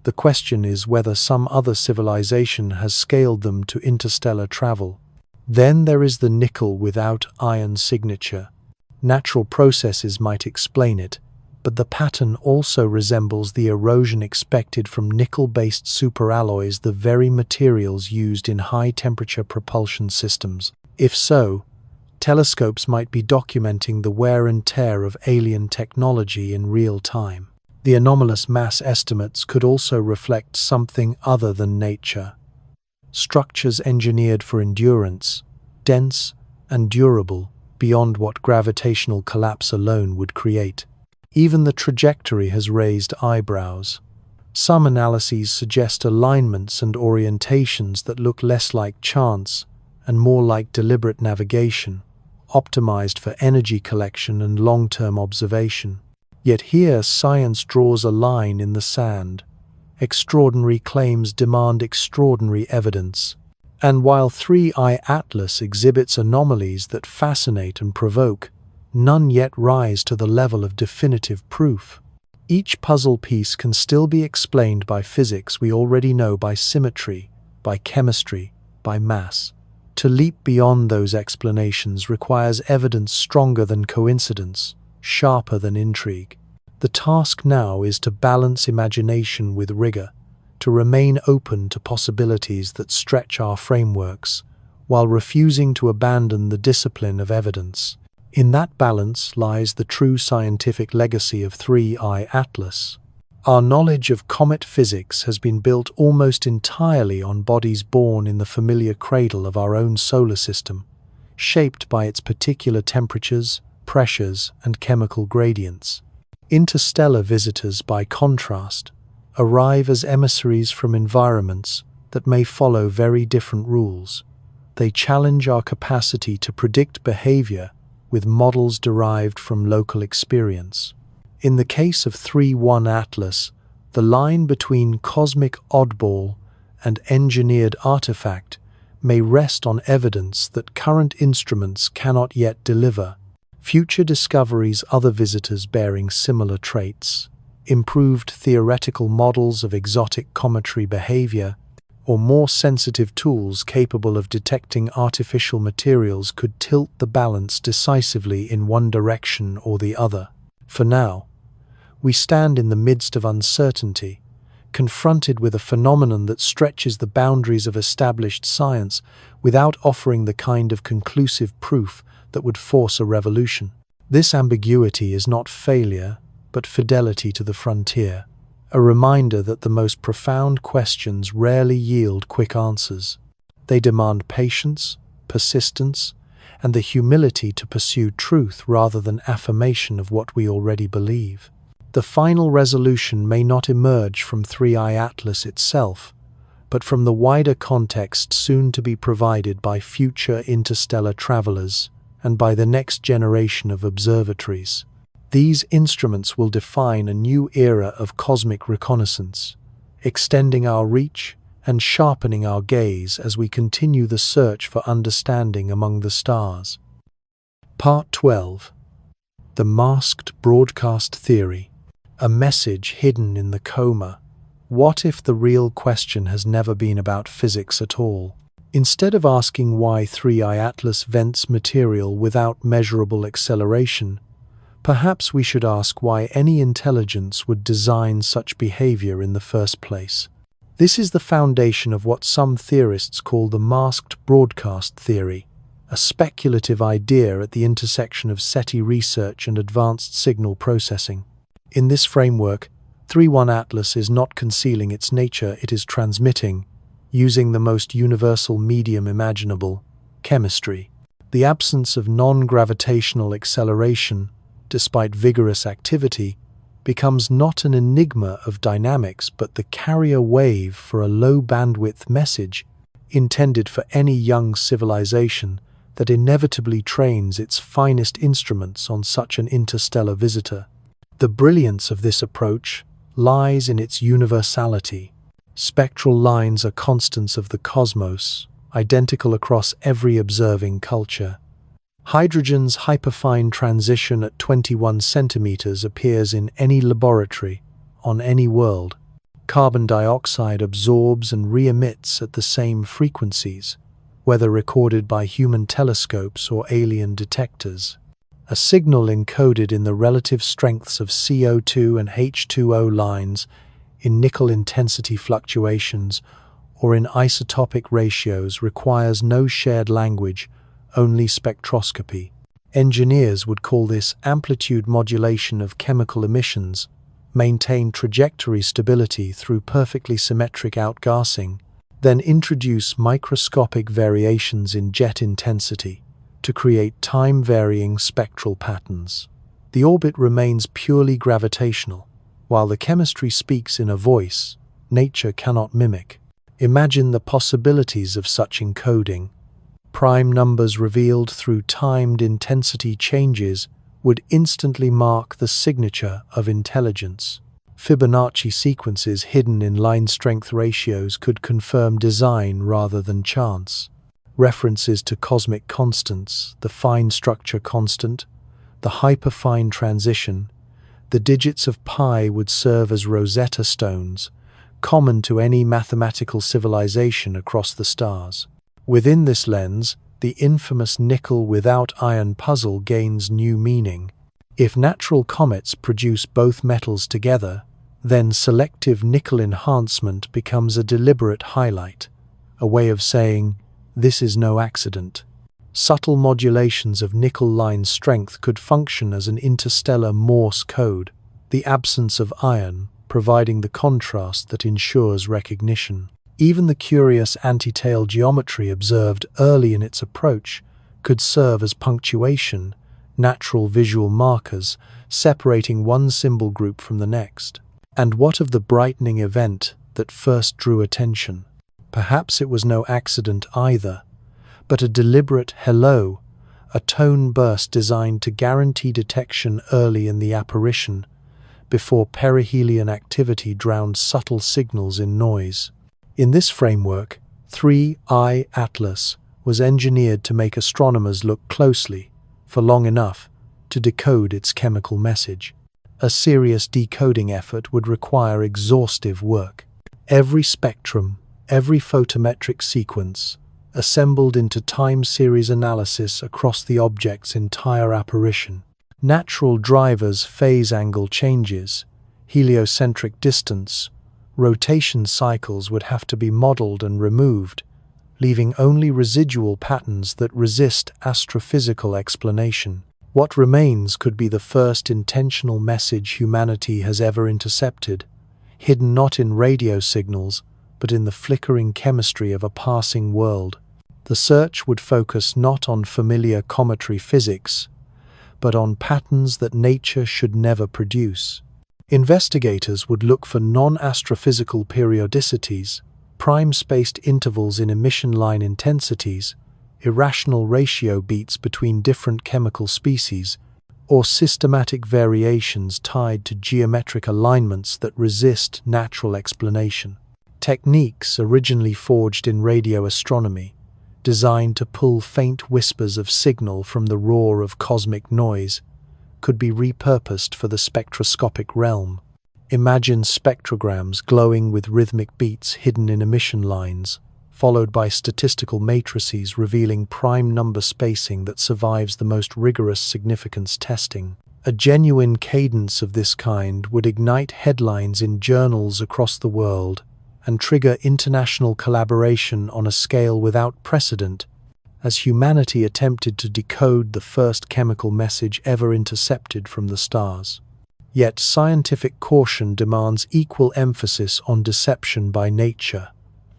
The question is whether some other civilization has scaled them to interstellar travel. Then there is the nickel without iron signature. Natural processes might explain it, but the pattern also resembles the erosion expected from nickel-based superalloys, the very materials used in high-temperature propulsion systems. If so, telescopes might be documenting the wear and tear of alien technology in real time. The anomalous mass estimates could also reflect something other than nature. Structures engineered for endurance, dense and durable, beyond what gravitational collapse alone would create. Even the trajectory has raised eyebrows. Some analyses suggest alignments and orientations that look less like chance and more like deliberate navigation, optimized for energy collection and long-term observation. Yet here science draws a line in the sand. Extraordinary claims demand extraordinary evidence. And while 3I Atlas exhibits anomalies that fascinate and provoke, none yet rise to the level of definitive proof. Each puzzle piece can still be explained by physics we already know, by symmetry, by chemistry, by mass. To leap beyond those explanations requires evidence stronger than coincidence, sharper than intrigue. The task now is to balance imagination with rigor, to remain open to possibilities that stretch our frameworks, while refusing to abandon the discipline of evidence. In that balance lies the true scientific legacy of 3I Atlas. Our knowledge of comet physics has been built almost entirely on bodies born in the familiar cradle of our own solar system, shaped by its particular temperatures, pressures, and chemical gradients. Interstellar visitors, by contrast, arrive as emissaries from environments that may follow very different rules. They challenge our capacity to predict behavior with models derived from local experience. In the case of 3I Atlas, the line between cosmic oddball and engineered artifact may rest on evidence that current instruments cannot yet deliver. Future discoveries, other visitors bearing similar traits, improved theoretical models of exotic cometary behavior, or more sensitive tools capable of detecting artificial materials could tilt the balance decisively in one direction or the other. For now, we stand in the midst of uncertainty, confronted with a phenomenon that stretches the boundaries of established science without offering the kind of conclusive proof that would force a revolution. This ambiguity is not failure, but fidelity to the frontier, a reminder that the most profound questions rarely yield quick answers. They demand patience, persistence, and the humility to pursue truth rather than affirmation of what we already believe. The final resolution may not emerge from 3i Atlas itself, but from the wider context soon to be provided by future interstellar travelers and by the next generation of observatories. These instruments will define a new era of cosmic reconnaissance, extending our reach and sharpening our gaze as we continue the search for understanding among the stars. Part 12. The Masked Broadcast Theory. A message hidden in the coma. What if the real question has never been about physics at all? Instead of asking why 3i Atlas vents material without measurable acceleration, perhaps we should ask why any intelligence would design such behavior in the first place. This is the foundation of what some theorists call the masked broadcast theory, a speculative idea at the intersection of SETI research and advanced signal processing. In this framework, 3i Atlas is not concealing its nature, it is transmitting, using the most universal medium imaginable, chemistry. The absence of non-gravitational acceleration, despite vigorous activity, becomes not an enigma of dynamics but the carrier wave for a low-bandwidth message intended for any young civilization that inevitably trains its finest instruments on such an interstellar visitor. The brilliance of this approach lies in its universality. Spectral lines are constants of the cosmos, identical across every observing culture. Hydrogen's hyperfine transition at 21 centimeters appears in any laboratory, on any world. Carbon dioxide absorbs and re-emits at the same frequencies, whether recorded by human telescopes or alien detectors. A signal encoded in the relative strengths of CO2 and H2O lines, in nickel intensity fluctuations, or in isotopic ratios requires no shared language, only spectroscopy. Engineers would call this amplitude modulation of chemical emissions, maintain trajectory stability through perfectly symmetric outgassing, then introduce microscopic variations in jet intensity to create time-varying spectral patterns. The orbit remains purely gravitational, while the chemistry speaks in a voice nature cannot mimic. Imagine the possibilities of such encoding. Prime numbers revealed through timed intensity changes would instantly mark the signature of intelligence. Fibonacci sequences hidden in line strength ratios could confirm design rather than chance. References to cosmic constants, the fine structure constant, the hyperfine transition, the digits of pi would serve as Rosetta Stones, common to any mathematical civilization across the stars. Within this lens, the infamous nickel without iron puzzle gains new meaning. If natural comets produce both metals together, then selective nickel enhancement becomes a deliberate highlight, a way of saying, this is no accident. Subtle modulations of nickel line strength could function as an interstellar Morse code, the absence of iron providing the contrast that ensures recognition. Even the curious anti-tail geometry observed early in its approach could serve as punctuation, natural visual markers separating one symbol group from the next. And what of the brightening event that first drew attention? Perhaps it was no accident either, but a deliberate hello, a tone burst designed to guarantee detection early in the apparition, before perihelion activity drowned subtle signals in noise. In this framework, 3i Atlas was engineered to make astronomers look closely, for long enough, to decode its chemical message. A serious decoding effort would require exhaustive work. Every spectrum, every photometric sequence, assembled into time series analysis across the object's entire apparition. Natural drivers, phase angle changes, heliocentric distance, rotation cycles would have to be modeled and removed, leaving only residual patterns that resist astrophysical explanation. What remains could be the first intentional message humanity has ever intercepted, hidden not in radio signals, but in the flickering chemistry of a passing world. The The search would focus not on familiar cometary physics, but on patterns that nature should never produce. Investigators would look for non-astrophysical periodicities, prime-spaced intervals in emission line intensities, irrational ratio beats between different chemical species, or systematic variations tied to geometric alignments that resist natural explanation. Techniques originally forged in radio astronomy, designed to pull faint whispers of signal from the roar of cosmic noise, could be repurposed for the spectroscopic realm. Imagine spectrograms glowing with rhythmic beats hidden in emission lines, followed by statistical matrices revealing prime number spacing that survives the most rigorous significance testing. A genuine cadence of this kind would ignite headlines in journals across the world and trigger international collaboration on a scale without precedent, as humanity attempted to decode the first chemical message ever intercepted from the stars. Yet scientific caution demands equal emphasis on deception by nature.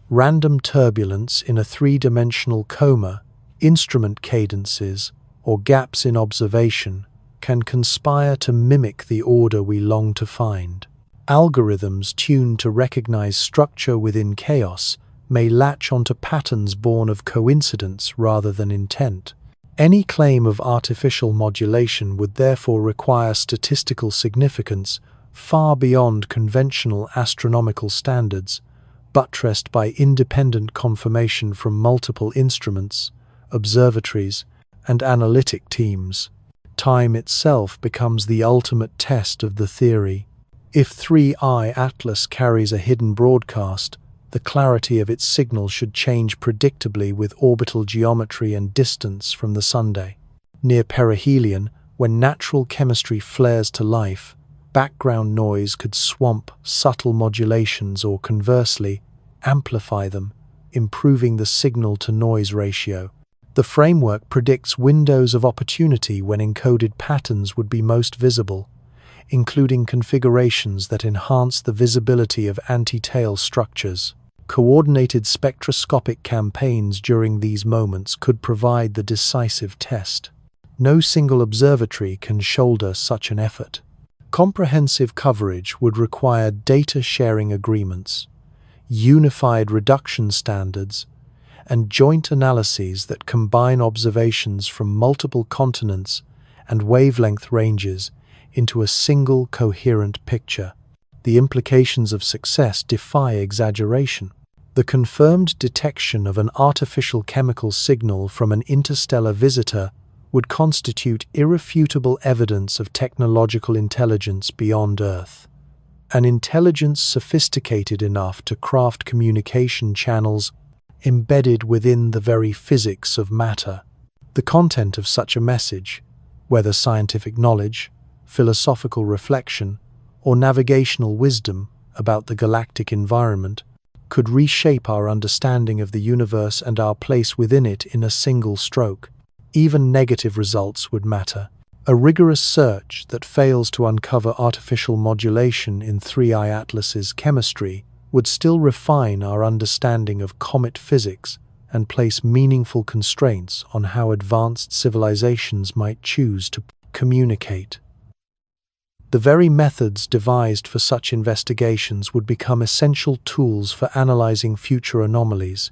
Random turbulence in a three-dimensional coma, instrument cadences, or gaps in observation can conspire to mimic the order we long to find. Algorithms tuned to recognize structure within chaos may latch onto patterns born of coincidence rather than intent. Any claim of artificial modulation would therefore require statistical significance far beyond conventional astronomical standards, buttressed by independent confirmation from multiple instruments, observatories, and analytic teams. Time itself becomes the ultimate test of the theory. If 3I Atlas carries a hidden broadcast, the clarity of its signal should change predictably with orbital geometry and distance from the Sunday. Near perihelion, when natural chemistry flares to life, background noise could swamp subtle modulations or, conversely, amplify them, improving the signal-to-noise ratio. The framework predicts windows of opportunity when encoded patterns would be most visible, including configurations that enhance the visibility of anti-tail structures. Coordinated spectroscopic campaigns during these moments could provide the decisive test. No single observatory can shoulder such an effort. Comprehensive coverage would require data-sharing agreements, unified reduction standards, and joint analyses that combine observations from multiple continents and wavelength ranges into a single coherent picture. The implications of success defy exaggeration. The confirmed detection of an artificial chemical signal from an interstellar visitor would constitute irrefutable evidence of technological intelligence beyond Earth. An intelligence sophisticated enough to craft communication channels embedded within the very physics of matter. The content of such a message, whether scientific knowledge, philosophical reflection, or navigational wisdom about the galactic environment, could reshape our understanding of the universe and our place within it in a single stroke. Even negative results would matter. A rigorous search that fails to uncover artificial modulation in 3I Atlas's chemistry would still refine our understanding of comet physics and place meaningful constraints on how advanced civilizations might choose to communicate. The very methods devised for such investigations would become essential tools for analyzing future anomalies,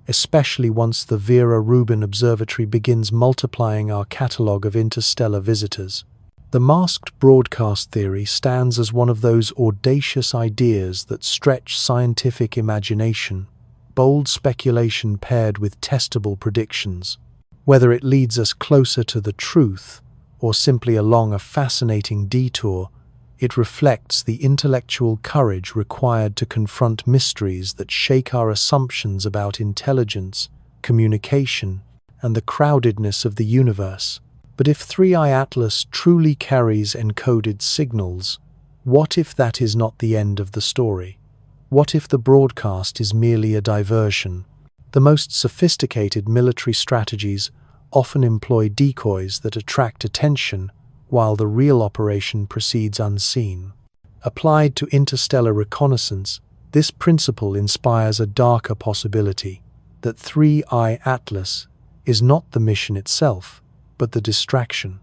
especially once the Vera Rubin Observatory begins multiplying our catalogue of interstellar visitors. The masked broadcast theory stands as one of those audacious ideas that stretch scientific imagination, bold speculation paired with testable predictions. Whether it leads us closer to the truth or simply along a fascinating detour, it reflects the intellectual courage required to confront mysteries that shake our assumptions about intelligence, communication, and the crowdedness of the universe. But if 3I Atlas truly carries encoded signals, what if that is not the end of the story? What if the broadcast is merely a diversion? The most sophisticated military strategies often employ decoys that attract attention while the real operation proceeds unseen. Applied to interstellar reconnaissance, this principle inspires a darker possibility. that 3I Atlas is not the mission itself, but the distraction.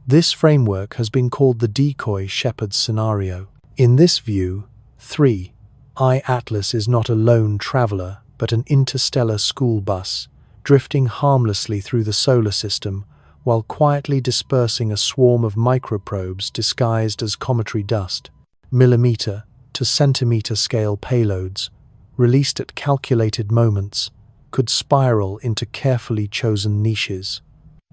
This framework has been called the decoy shepherd scenario. In this view, 3I Atlas is not a lone traveler, but an interstellar school bus, drifting harmlessly through the solar system while quietly dispersing a swarm of microprobes disguised as cometary dust. Millimeter to centimeter scale payloads, released at calculated moments, could spiral into carefully chosen niches.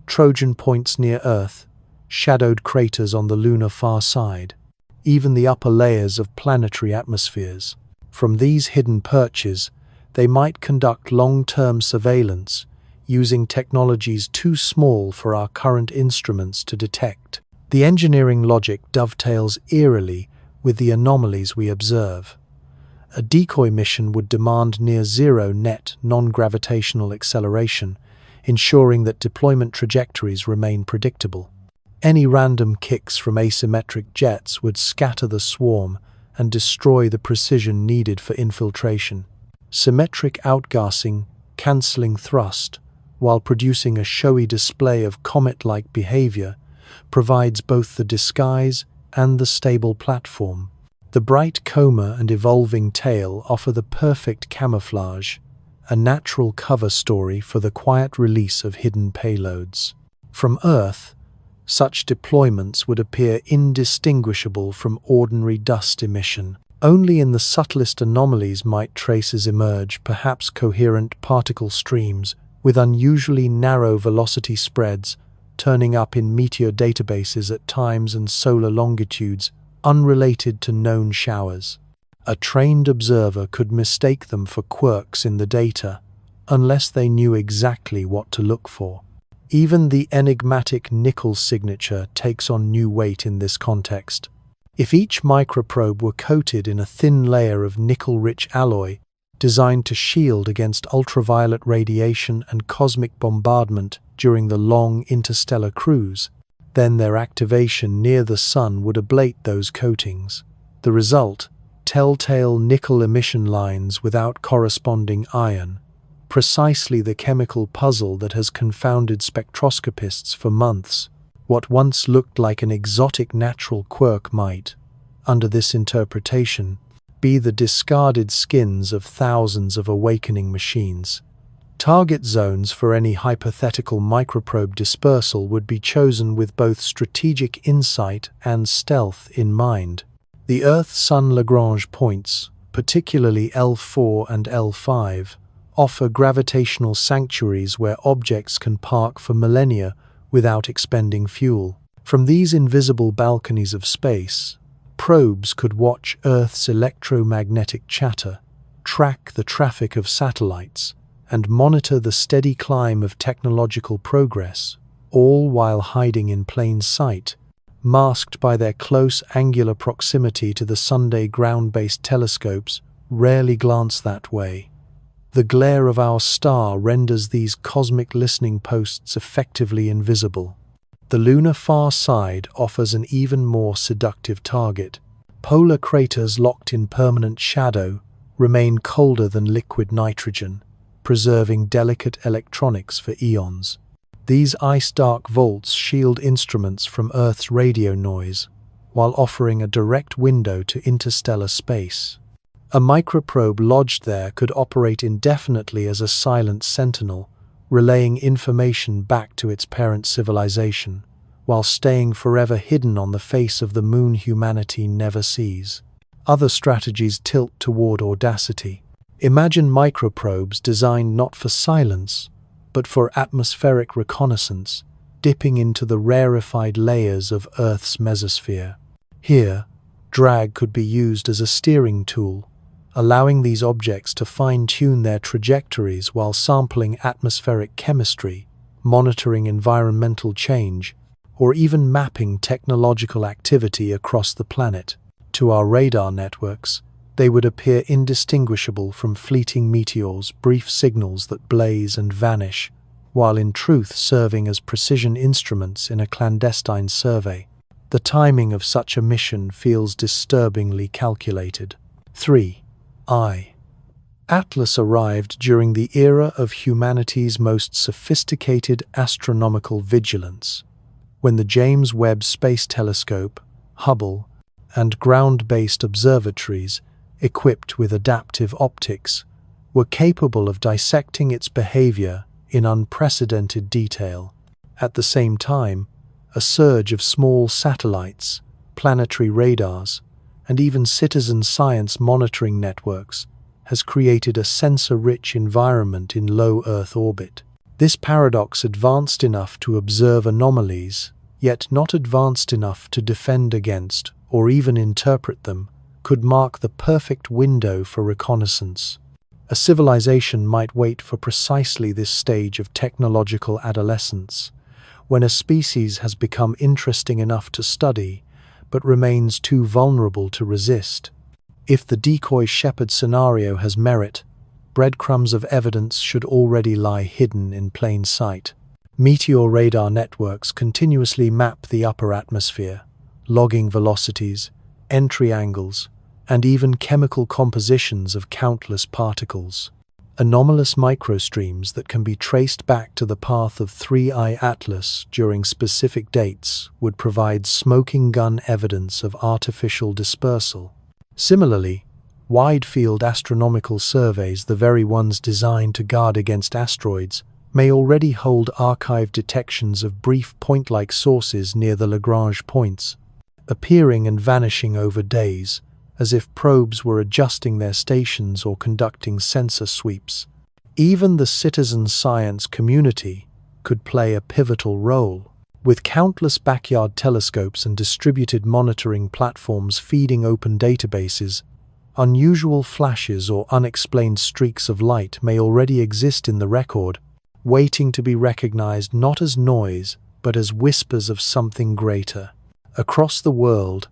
Trojan points near Earth, shadowed craters on the lunar far side, even the upper layers of planetary atmospheres. From these hidden perches, they might conduct long-term surveillance, using technologies too small for our current instruments to detect. The engineering logic dovetails eerily with the anomalies we observe. A decoy mission would demand near-zero net non-gravitational acceleration, ensuring that deployment trajectories remain predictable. Any random kicks from asymmetric jets would scatter the swarm and destroy the precision needed for infiltration. Symmetric outgassing, cancelling thrust, while producing a showy display of comet-like behavior, provides both the disguise and the stable platform. The bright coma and evolving tail offer the perfect camouflage, a natural cover story for the quiet release of hidden payloads. From Earth, such deployments would appear indistinguishable from ordinary dust emission. Only in the subtlest anomalies might traces emerge, perhaps coherent particle streams with unusually narrow velocity spreads, turning up in meteor databases at times and solar longitudes unrelated to known showers. A trained observer could mistake them for quirks in the data, unless they knew exactly what to look for. Even the enigmatic nickel signature takes on new weight in this context. If each microprobe were coated in a thin layer of nickel-rich alloy, designed to shield against ultraviolet radiation and cosmic bombardment during the long interstellar cruise, then their activation near the Sun would ablate those coatings. The result, telltale nickel emission lines without corresponding iron, precisely the chemical puzzle that has confounded spectroscopists for months. What once looked like an exotic natural quirk might, under this interpretation, be the discarded skins of thousands of awakening machines. Target zones for any hypothetical microprobe dispersal would be chosen with both strategic insight and stealth in mind. The Earth-Sun Lagrange points, particularly L4 and L5, offer gravitational sanctuaries where objects can park for millennia without expending fuel. From these invisible balconies of space, probes could watch Earth's electromagnetic chatter, track the traffic of satellites, and monitor the steady climb of technological progress, all while hiding in plain sight, masked by their close angular proximity to the Sunday ground-based telescopes rarely glance that way. The glare of our star renders these cosmic listening posts effectively invisible. The lunar far side offers an even more seductive target. Polar craters locked in permanent shadow remain colder than liquid nitrogen, preserving delicate electronics for eons. These ice-dark vaults shield instruments from Earth's radio noise, while offering a direct window to interstellar space. A microprobe lodged there could operate indefinitely as a silent sentinel, relaying information back to its parent civilization, while staying forever hidden on the face of the moon humanity never sees. Other strategies tilt toward audacity. Imagine microprobes designed not for silence, but for atmospheric reconnaissance, dipping into the rarefied layers of Earth's mesosphere. Here, drag could be used as a steering tool, allowing these objects to fine-tune their trajectories while sampling atmospheric chemistry, monitoring environmental change, or even mapping technological activity across the planet. To our radar networks, they would appear indistinguishable from fleeting meteors, brief signals that blaze and vanish, while in truth serving as precision instruments in a clandestine survey. The timing of such a mission feels disturbingly calculated. 3. Atlas arrived during the era of humanity's most sophisticated astronomical vigilance, when the James Webb Space Telescope, Hubble, and ground-based observatories, equipped with adaptive optics, were capable of dissecting its behavior in unprecedented detail. At the same time, a surge of small satellites, planetary radars, and even citizen science monitoring networks has created a sensor-rich environment in low Earth orbit. This paradox, advanced enough to observe anomalies, yet not advanced enough to defend against or even interpret them, could mark the perfect window for reconnaissance. A civilization might wait for precisely this stage of technological adolescence, when a species has become interesting enough to study, but remains too vulnerable to resist. If the decoy shepherd scenario has merit, breadcrumbs of evidence should already lie hidden in plain sight. Meteor radar networks continuously map the upper atmosphere, logging velocities, entry angles, and even chemical compositions of countless particles. Anomalous microstreams that can be traced back to the path of 3I Atlas during specific dates would provide smoking gun evidence of artificial dispersal. Similarly, wide-field astronomical surveys, the very ones designed to guard against asteroids, may already hold archived detections of brief point-like sources near the Lagrange points, appearing and vanishing over days, as if probes were adjusting their stations or conducting sensor sweeps. Even the citizen science community could play a pivotal role. With countless backyard telescopes and distributed monitoring platforms feeding open databases, unusual flashes or unexplained streaks of light may already exist in the record, waiting to be recognized not as noise, but as whispers of something greater. Across the world,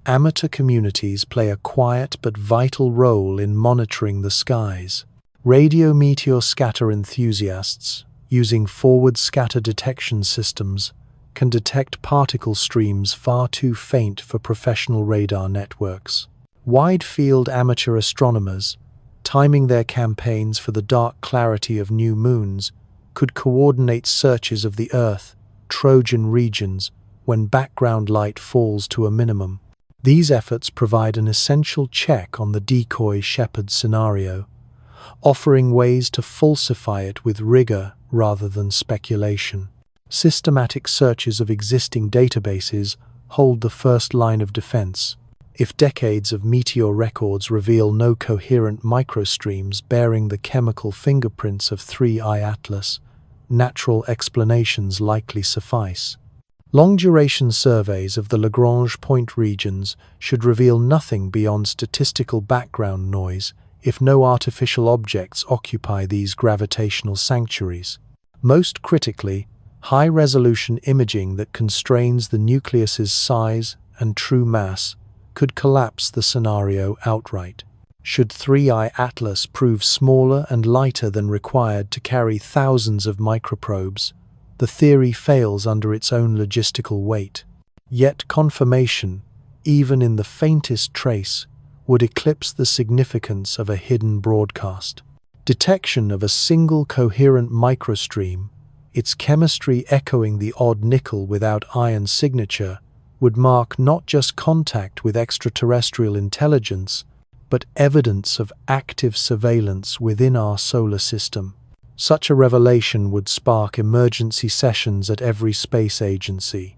amateur communities play a quiet but vital role in monitoring the skies. Radio meteor scatter enthusiasts, using forward scatter detection systems, can detect particle streams far too faint for professional radar networks. Wide-field amateur astronomers, timing their campaigns for the dark clarity of new moons, could coordinate searches of the Earth, Trojan regions, when background light falls to a minimum. These efforts provide an essential check on the decoy shepherd scenario, offering ways to falsify it with rigor rather than speculation. Systematic searches of existing databases hold the first line of defense. If decades of meteor records reveal no coherent microstreams bearing the chemical fingerprints of 3I Atlas, natural explanations likely suffice. Long-duration surveys of the Lagrange point regions should reveal nothing beyond statistical background noise if no artificial objects occupy these gravitational sanctuaries. Most critically, high-resolution imaging that constrains the nucleus's size and true mass could collapse the scenario outright. Should 3I Atlas prove smaller and lighter than required to carry thousands of microprobes, the theory fails under its own logistical weight. Yet confirmation, even in the faintest trace, would eclipse the significance of a hidden broadcast. Detection of a single coherent microstream, its chemistry echoing the odd nickel without iron signature, would mark not just contact with extraterrestrial intelligence, but evidence of active surveillance within our solar system. Such a revelation would spark emergency sessions at every space agency,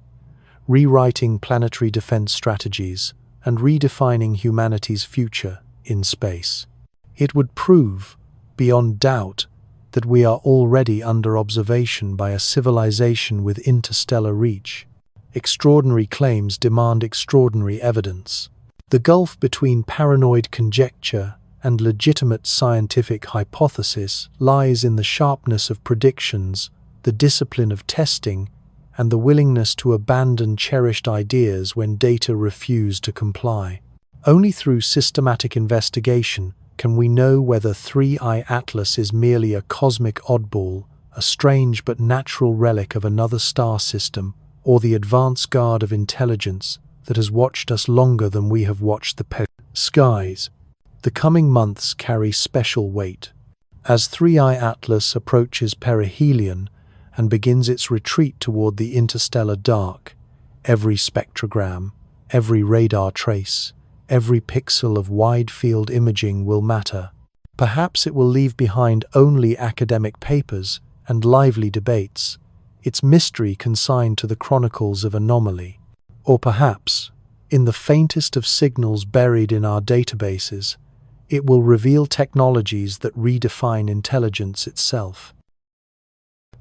rewriting planetary defense strategies and redefining humanity's future in space. It would prove, beyond doubt, that we are already under observation by a civilization with interstellar reach. Extraordinary claims demand extraordinary evidence. The gulf between paranoid conjecture and legitimate scientific hypothesis lies in the sharpness of predictions, the discipline of testing, and the willingness to abandon cherished ideas when data refuse to comply. Only through systematic investigation can we know whether 3I Atlas is merely a cosmic oddball, a strange but natural relic of another star system, or the advance guard of intelligence that has watched us longer than we have watched the skies. The coming months carry special weight. As 3I Atlas approaches perihelion and begins its retreat toward the interstellar dark, every spectrogram, every radar trace, every pixel of wide-field imaging will matter. Perhaps it will leave behind only academic papers and lively debates, its mystery consigned to the chronicles of anomaly. Or perhaps, in the faintest of signals buried in our databases, it will reveal technologies that redefine intelligence itself.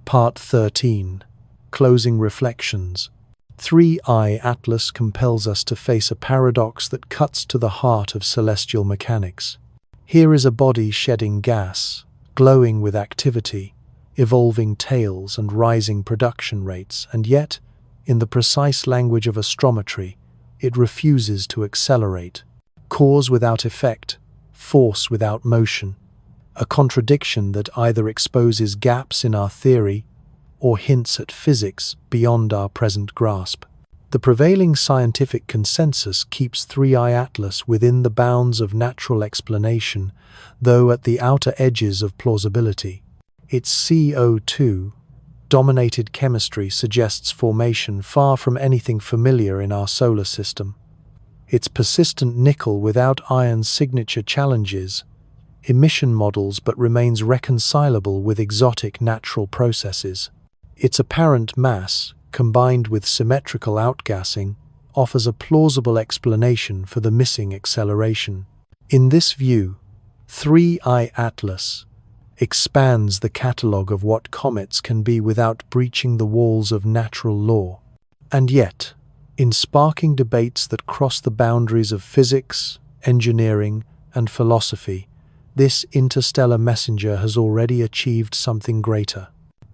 Part 13. Closing Reflections. 3I Atlas compels us to face a paradox that cuts to the heart of celestial mechanics. Here is a body shedding gas, glowing with activity, evolving tails and rising production rates, and yet, in the precise language of astrometry, it refuses to accelerate. Cause without effect, force without motion, a contradiction that either exposes gaps in our theory or hints at physics beyond our present grasp. The prevailing scientific consensus keeps 3I Atlas within the bounds of natural explanation, though at the outer edges of plausibility. Its CO2-dominated chemistry suggests formation far from anything familiar in our solar system. Its persistent nickel without iron signature challenges emission models but remains reconcilable with exotic natural processes. Its apparent mass, combined with symmetrical outgassing, offers a plausible explanation for the missing acceleration. In this view, 3I Atlas expands the catalogue of what comets can be without breaching the walls of natural law. And yet, in sparking debates that cross the boundaries of physics, engineering, and philosophy, this interstellar messenger has already achieved something greater.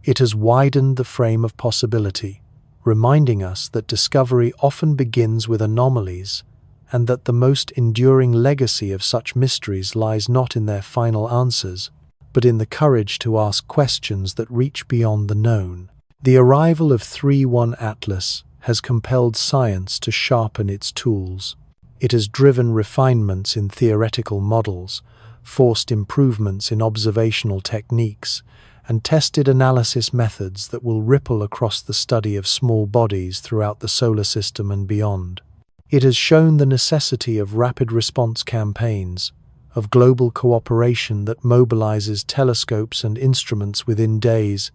It has widened the frame of possibility, reminding us that discovery often begins with anomalies, and that the most enduring legacy of such mysteries lies not in their final answers, but in the courage to ask questions that reach beyond the known. The arrival of 3I Atlas has compelled science to sharpen its tools. It has driven refinements in theoretical models, forced improvements in observational techniques, and tested analysis methods that will ripple across the study of small bodies throughout the solar system and beyond. It has shown the necessity of rapid response campaigns, of global cooperation that mobilizes telescopes and instruments within days,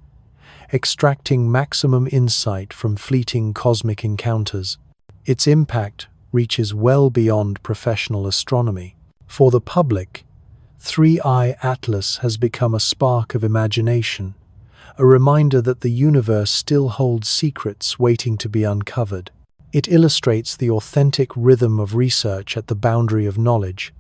extracting maximum insight from fleeting cosmic encounters. Its impact reaches well beyond professional astronomy. For the public, 3I Atlas has become a spark of imagination, a reminder that the universe still holds secrets waiting to be uncovered. It illustrates the authentic rhythm of research at the boundary of knowledge,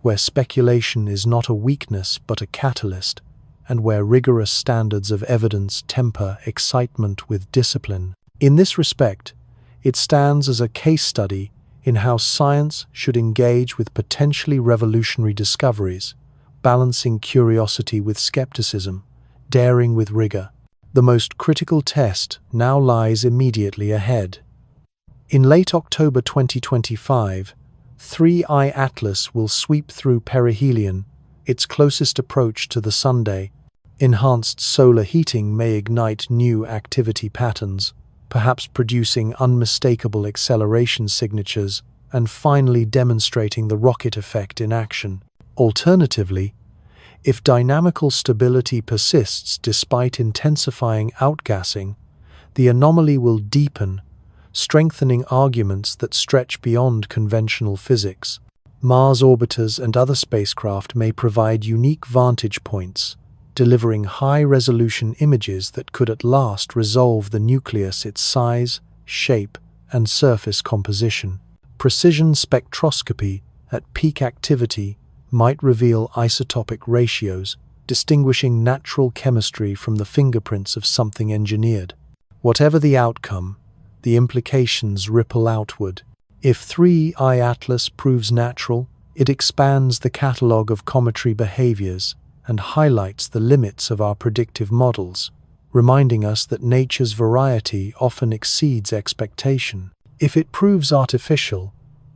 where speculation is not a weakness but a catalyst, and where rigorous standards of evidence temper excitement with discipline. In this respect, it stands as a case study in how science should engage with potentially revolutionary discoveries, balancing curiosity with skepticism, daring with rigor. The most critical test now lies immediately ahead. In late October 2025, 3I Atlas will sweep through perihelion, its closest approach to the Sunday. Enhanced solar heating may ignite new activity patterns, perhaps producing unmistakable acceleration signatures and finally demonstrating the rocket effect in action. Alternatively, if dynamical stability persists despite intensifying outgassing, the anomaly will deepen, strengthening arguments that stretch beyond conventional physics. Mars orbiters and other spacecraft may provide unique vantage points, delivering high-resolution images that could at last resolve the nucleus, its size, shape, and surface composition. Precision spectroscopy at peak activity might reveal isotopic ratios, distinguishing natural chemistry from the fingerprints of something engineered. Whatever the outcome, the implications ripple outward. If 3I Atlas proves natural, it expands the catalogue of cometary behaviors and highlights the limits of our predictive models, reminding us that nature's variety often exceeds expectation. If it proves artificial,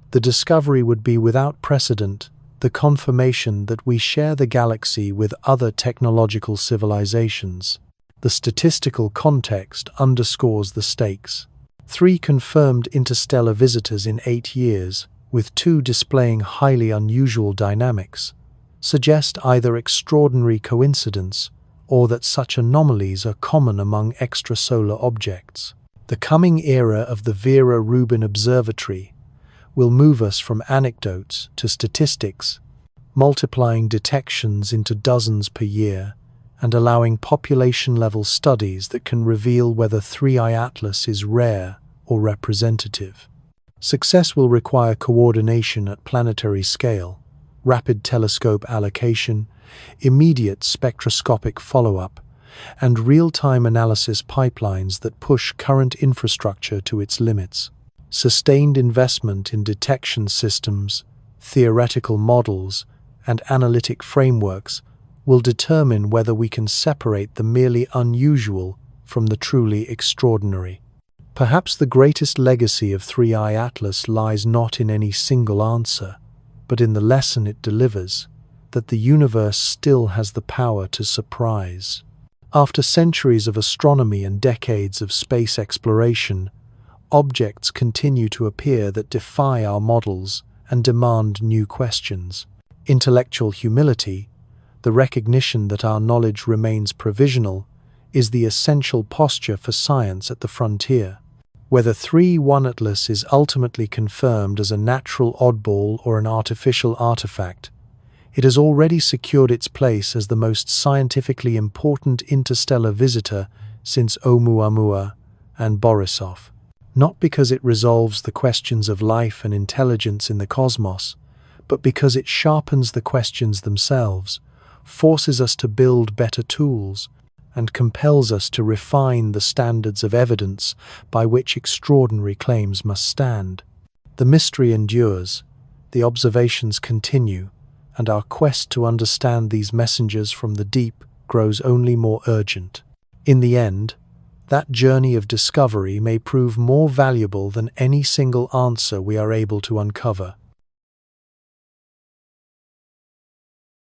the discovery would be without precedent the confirmation that we share the galaxy with other technological civilizations. The statistical context underscores the stakes. 3 confirmed interstellar visitors in 8 years, with 2 displaying highly unusual dynamics, suggest either extraordinary coincidence or that such anomalies are common among extrasolar objects. The coming era of the Vera Rubin Observatory will move us from anecdotes to statistics, multiplying detections into dozens per year and allowing population-level studies that can reveal whether 3I Atlas is rare or representative. Success will require coordination at planetary scale, rapid telescope allocation, immediate spectroscopic follow-up, and real-time analysis pipelines that push current infrastructure to its limits. Sustained investment in detection systems, theoretical models, and analytic frameworks will determine whether we can separate the merely unusual from the truly extraordinary. Perhaps the greatest legacy of 3I Atlas lies not in any single answer, but in the lesson it delivers, that the universe still has the power to surprise. After centuries of astronomy and decades of space exploration, objects continue to appear that defy our models and demand new questions. Intellectual humility, the recognition that our knowledge remains provisional, is the essential posture for science at the frontier. Whether 3I Atlas is ultimately confirmed as a natural oddball or an artificial artifact, it has already secured its place as the most scientifically important interstellar visitor since Oumuamua and Borisov. Not because it resolves the questions of life and intelligence in the cosmos, but because it sharpens the questions themselves, forces us to build better tools, and compels us to refine the standards of evidence by which extraordinary claims must stand. The mystery endures, the observations continue, and our quest to understand these messengers from the deep grows only more urgent. In the end, that journey of discovery may prove more valuable than any single answer we are able to uncover.